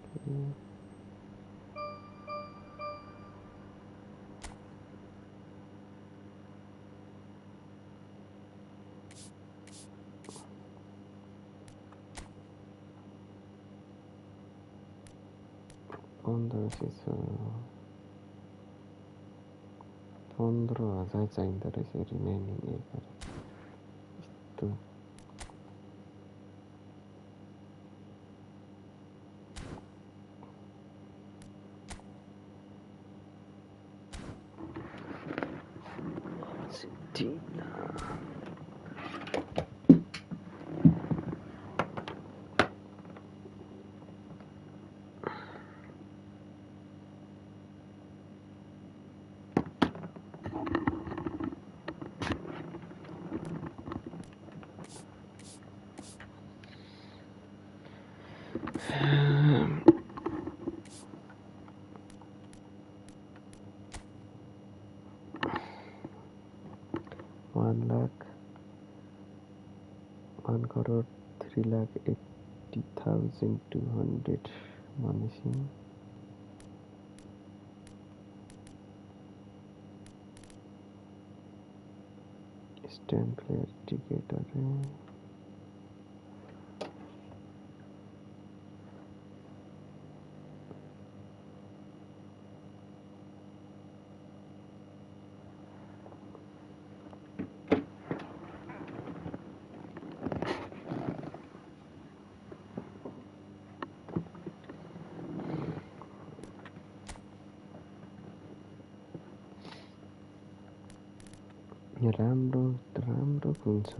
15,000 चाहिँदो रहेछ रिमेनिङ 11 यस्तो one crore 3,80,200 भनेपछि स्ट्यान्ड प्लेयर टिकटहरु राम्रो हुन्छ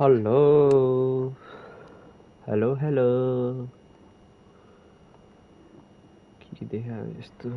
Hello. Hello, hello. के देखा यस्तो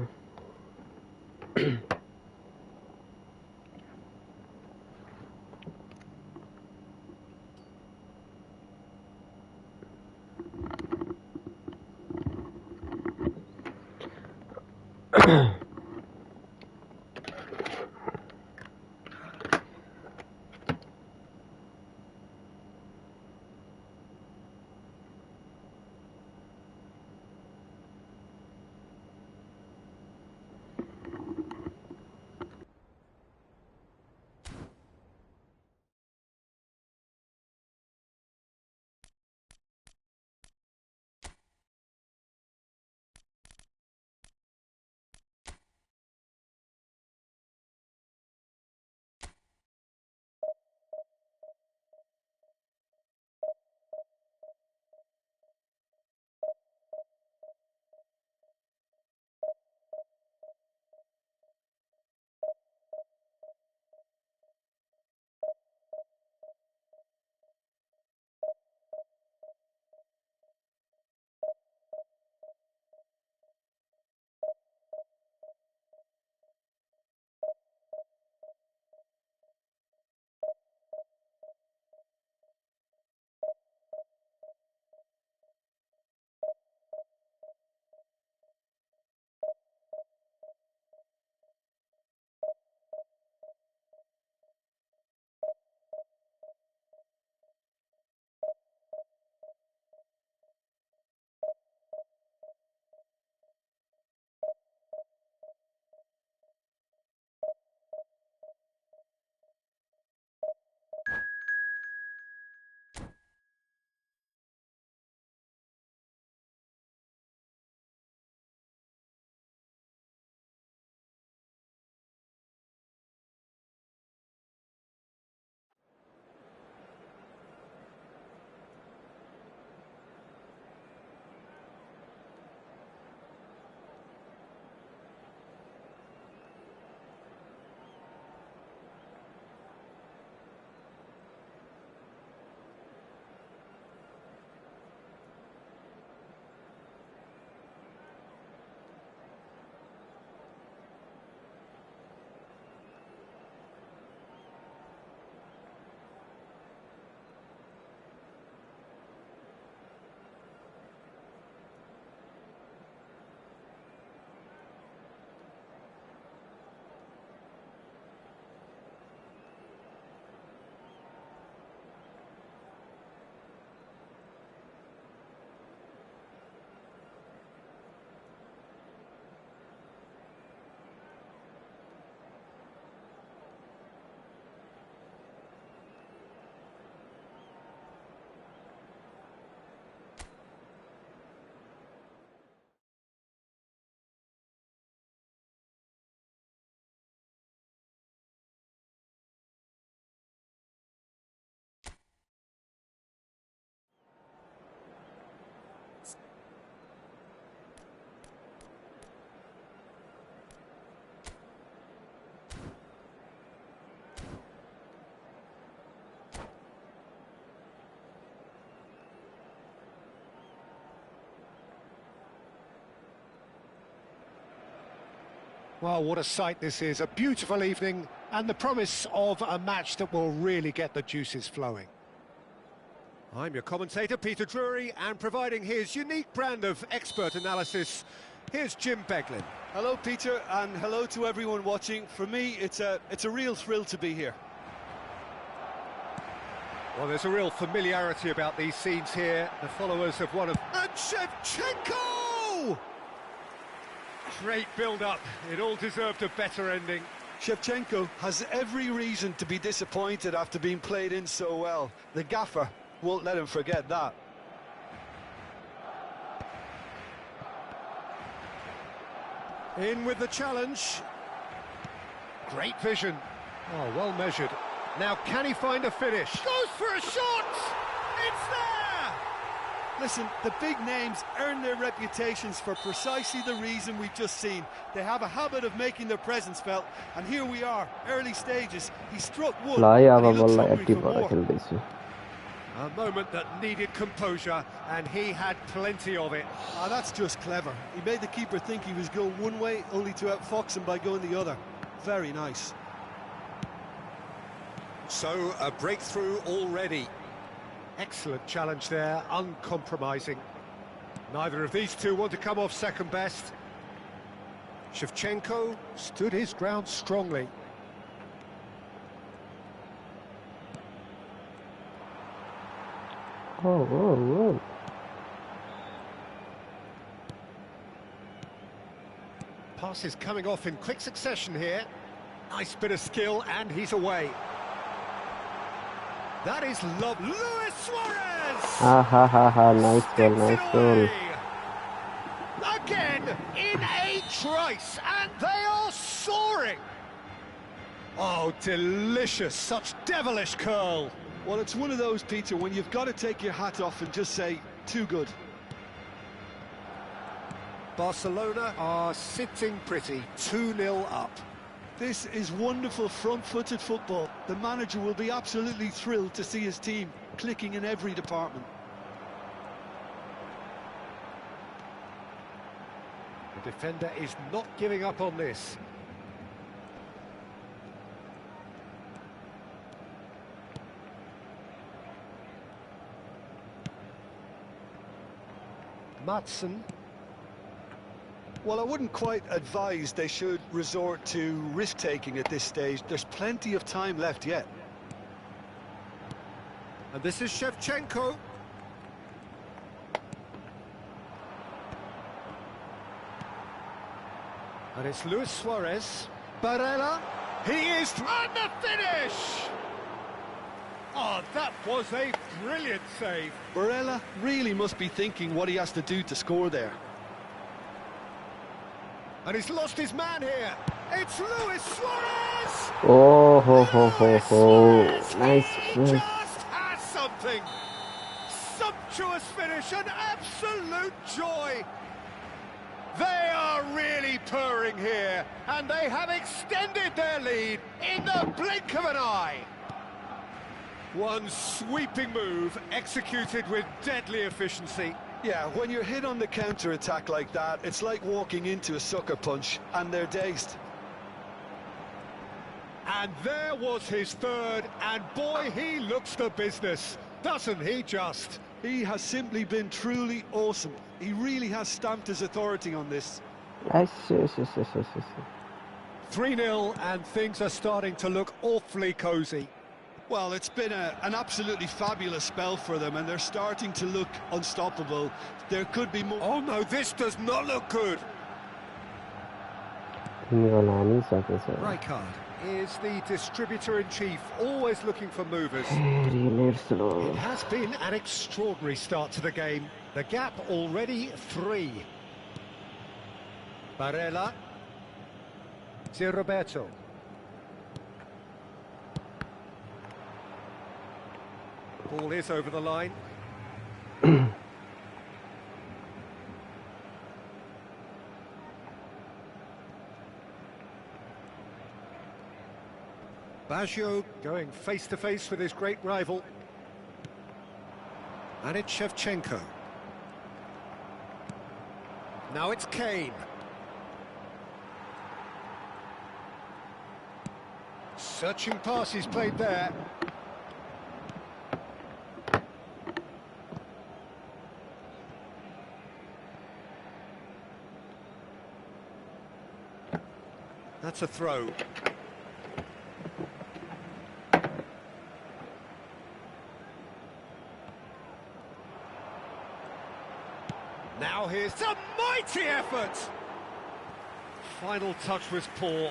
Well, what a sight this is. A beautiful evening and the promise of a match that will really get the juices flowing. I'm your commentator, Peter Drury, and providing his unique brand of expert analysis, here's Jim Beglin. Hello, Peter, and hello to everyone watching. For me, it's a real thrill to be here. Well, there's a real familiarity about these scenes here. The followers of one of... And Shevchenko! Great build-up. It all deserved a better ending. Shevchenko has every reason to be disappointed after being played in so well. The gaffer won't let him forget that. In with the challenge. Great vision. Oh, well measured. Now, can he find a finish? Goes for a shot! It's there! Listen, the big names earn their reputations for precisely the reason we've just seen. They have a habit of making their presence felt, and here we are, early stages. He struck wood, and he looks hungry for more. A moment that needed composure, and he had plenty of it. Ah, that's just clever. He made the keeper think he was going one way, only to outfox him by going the other. Very nice. So, a breakthrough already. Excellent challenge there, uncompromising. Neither of these two want to come off second best. Shevchenko stood his ground strongly. Whoa, whoa, whoa. Passes coming off in quick succession here. Nice bit of skill, and he's away. That is love. Luis Suarez! Ha ha ha ha, nice goal, nice goal. Again, in a trice, and they are soaring. Oh, delicious, such devilish curl. Well, it's one of those, Peter, when you've got to take your hat off and just say, too good. Barcelona are sitting pretty, 2-0 up. This is wonderful front-footed football. The manager will be absolutely thrilled to see his team clicking in every department. The defender is not giving up on this. Madsen. Well, I wouldn't quite advise they should resort to risk-taking at this stage. There's plenty of time left yet. And this is Shevchenko. And it's Luis Suarez. Barella. He is on the finish! Oh, that was a brilliant save. Barella really must be thinking what he has to do to score there. And he's lost his man here. It's Luis Suarez! Oh, ho, ho, ho, ho. Nice, He nice. just has something. Sumptuous finish, an absolute joy. They are really purring here, and they have extended their lead in the blink of an eye. One sweeping move executed with deadly efficiency. Yeah, when you're hit on the counter-attack like that, it's like walking into a sucker punch, and they're dazed. And there was his third, and boy, he looks the business, doesn't he just? He has simply been truly awesome. He really has stamped his authority on this. Yes, yes, yes, yes, yes, yes. 3-0, and things are starting to look awfully cosy. Well, it's been an absolutely fabulous spell for them, and they're starting to look unstoppable. There could be more. Oh no, this does not look good. Rijkaard is the distributor-in-chief, always looking for movers. Very slow. It has been an extraordinary start to the game. The gap already 3. Barella. Di Roberto. Ball is over the line. Baggio going face-to-face with his great rival. And it's Shevchenko. Now it's Kane. Searching pass he's played there. That's a throw. Now here's a mighty effort! Final touch was poor.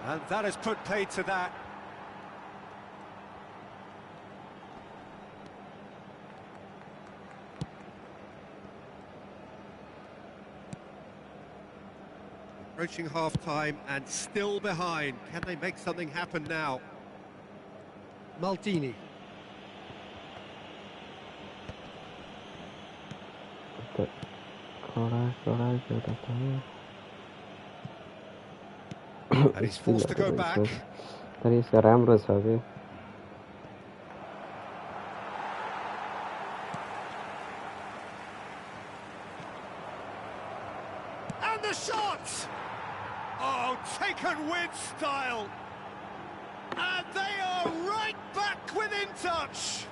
And that has put paid to that. Approaching half-time and still behind. Can they make something happen now? Maldini. And he's forced to go back. तर यसको राम्रो छ के And the shot! Oh, taken with style. And they are right back within touch.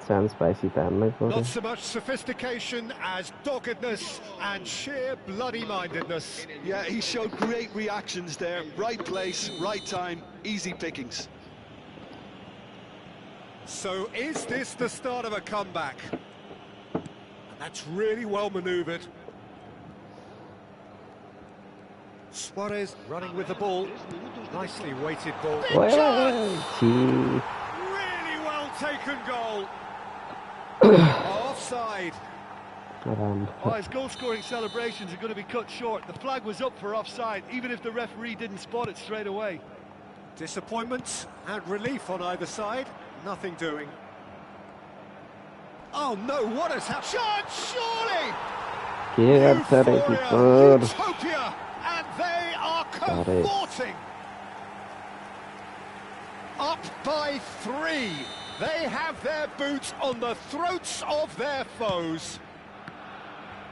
chance पाएपछि त हान्नै पर्यो Not so much sophistication as doggedness and sheer bloody-mindedness. Yeah, he showed great reactions there. Right place, right time, easy pickings. So is this the start of a comeback? And that's really well manoeuvred. Suarez running with the ball. Nicely weighted ball. Big chance! Really well taken goal. Offside. Oh, his goal-scoring celebrations are going to be cut short. The flag was up for offside, even if the referee didn't spot it straight away. Disappointment and relief on either side. Nothing doing. Oh no, what has happened? Shot, surely! Euphoria, utopia, and they are cavorting. Up by 3. They have their boots on the throats of their foes.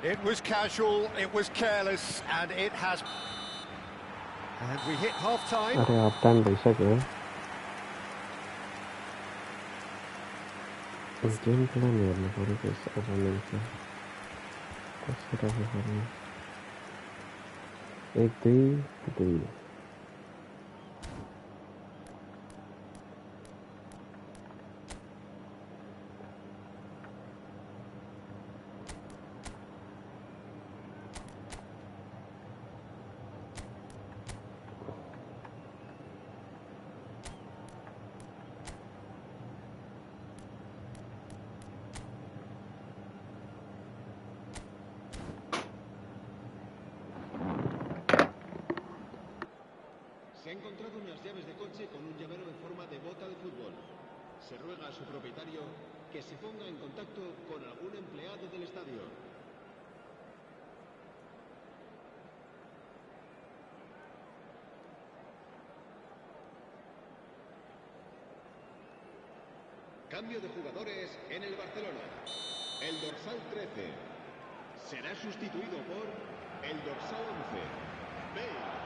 It was casual, it was careless, and it has... And we hit half-time. half-time भइसक्यो game plan हेर्नु पर्यो त्यसको अपोनेन्टको कसरी गर्ने 1-2-2 Se ha encontrado unas llaves de coche con un llavero en forma de bota de fútbol. Se ruega a su propietario que se ponga en contacto con algún empleado del estadio. Cambio de jugadores en el Barcelona. El dorsal 13 será sustituido por el dorsal 11. Bale.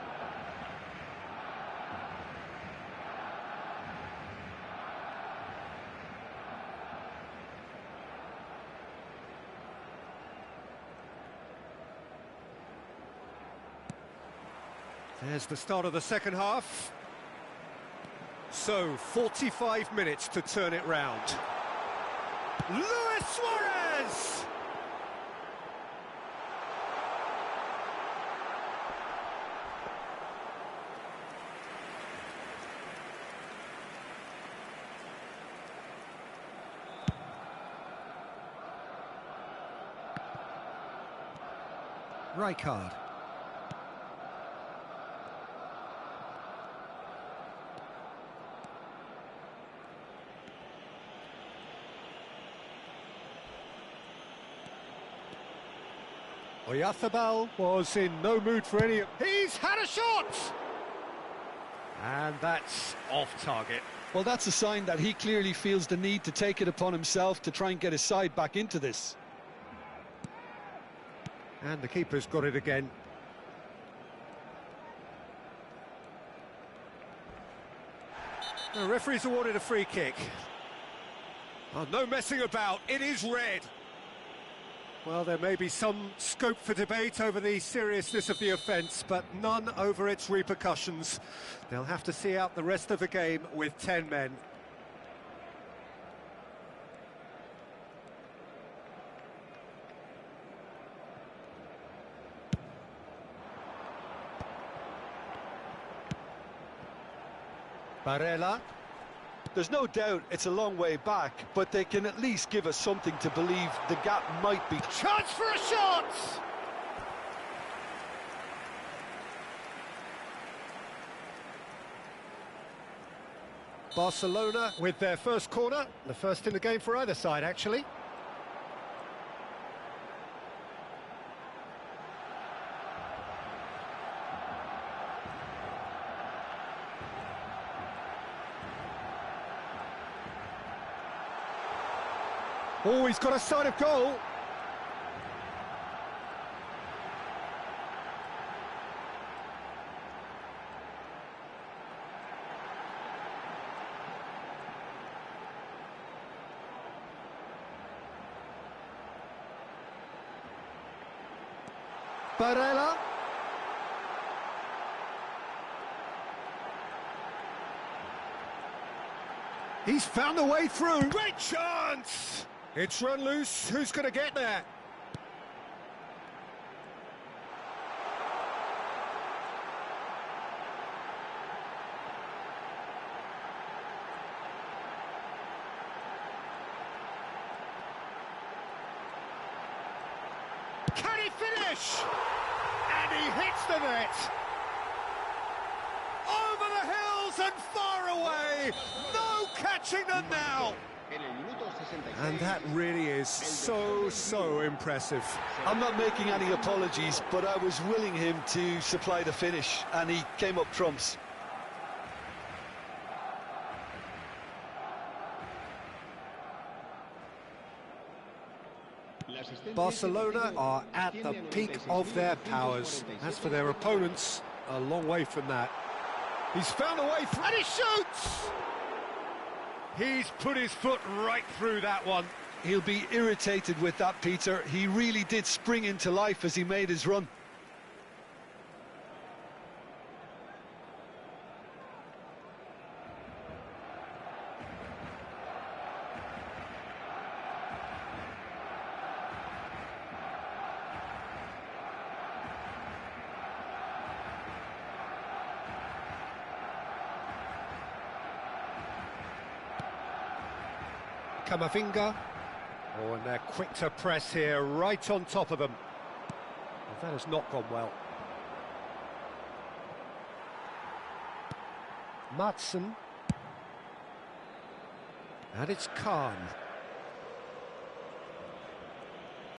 There's the start of the second half. So, 45 minutes to turn it round. Luis Suarez! Rijkaard. Oyarzábal was in no mood for any... He's had a shot! And that's off target. Well, that's a sign that he clearly feels the need to take it upon himself to try and get his side back into this. And the keeper's got it again. The referee's awarded a free kick. Oh, no messing about, it is red. Well, there may be some scope for debate over the seriousness of the offence, but none over its repercussions. They'll have to see out the rest of the game with 10 men. Barella. There's no doubt it's a long way back, but they can at least give us something to believe the gap might be... Chance for a shot! Barcelona with their first corner, the first in the game for either side, actually. Oh, he's got a sight of goal. Barella. He's found a way through. Great chance! It's run loose. Who's going to get there? Can he finish? And he hits the net. Over the hills and far away. No catching them now. And that really is so impressive. I'm not making any apologies, but I was willing him to supply the finish, and he came up trumps. Barcelona are at the peak of their powers. As for their opponents, a long way from that. He's found a way through, and he shoots! He's put his foot right through that one. He'll be irritated with that, Peter. He really did spring into life as he made his run. Camavinga. Oh, and they're quick to press here, right on top of them. Well, that has not gone well. Madsen. And it's Khan.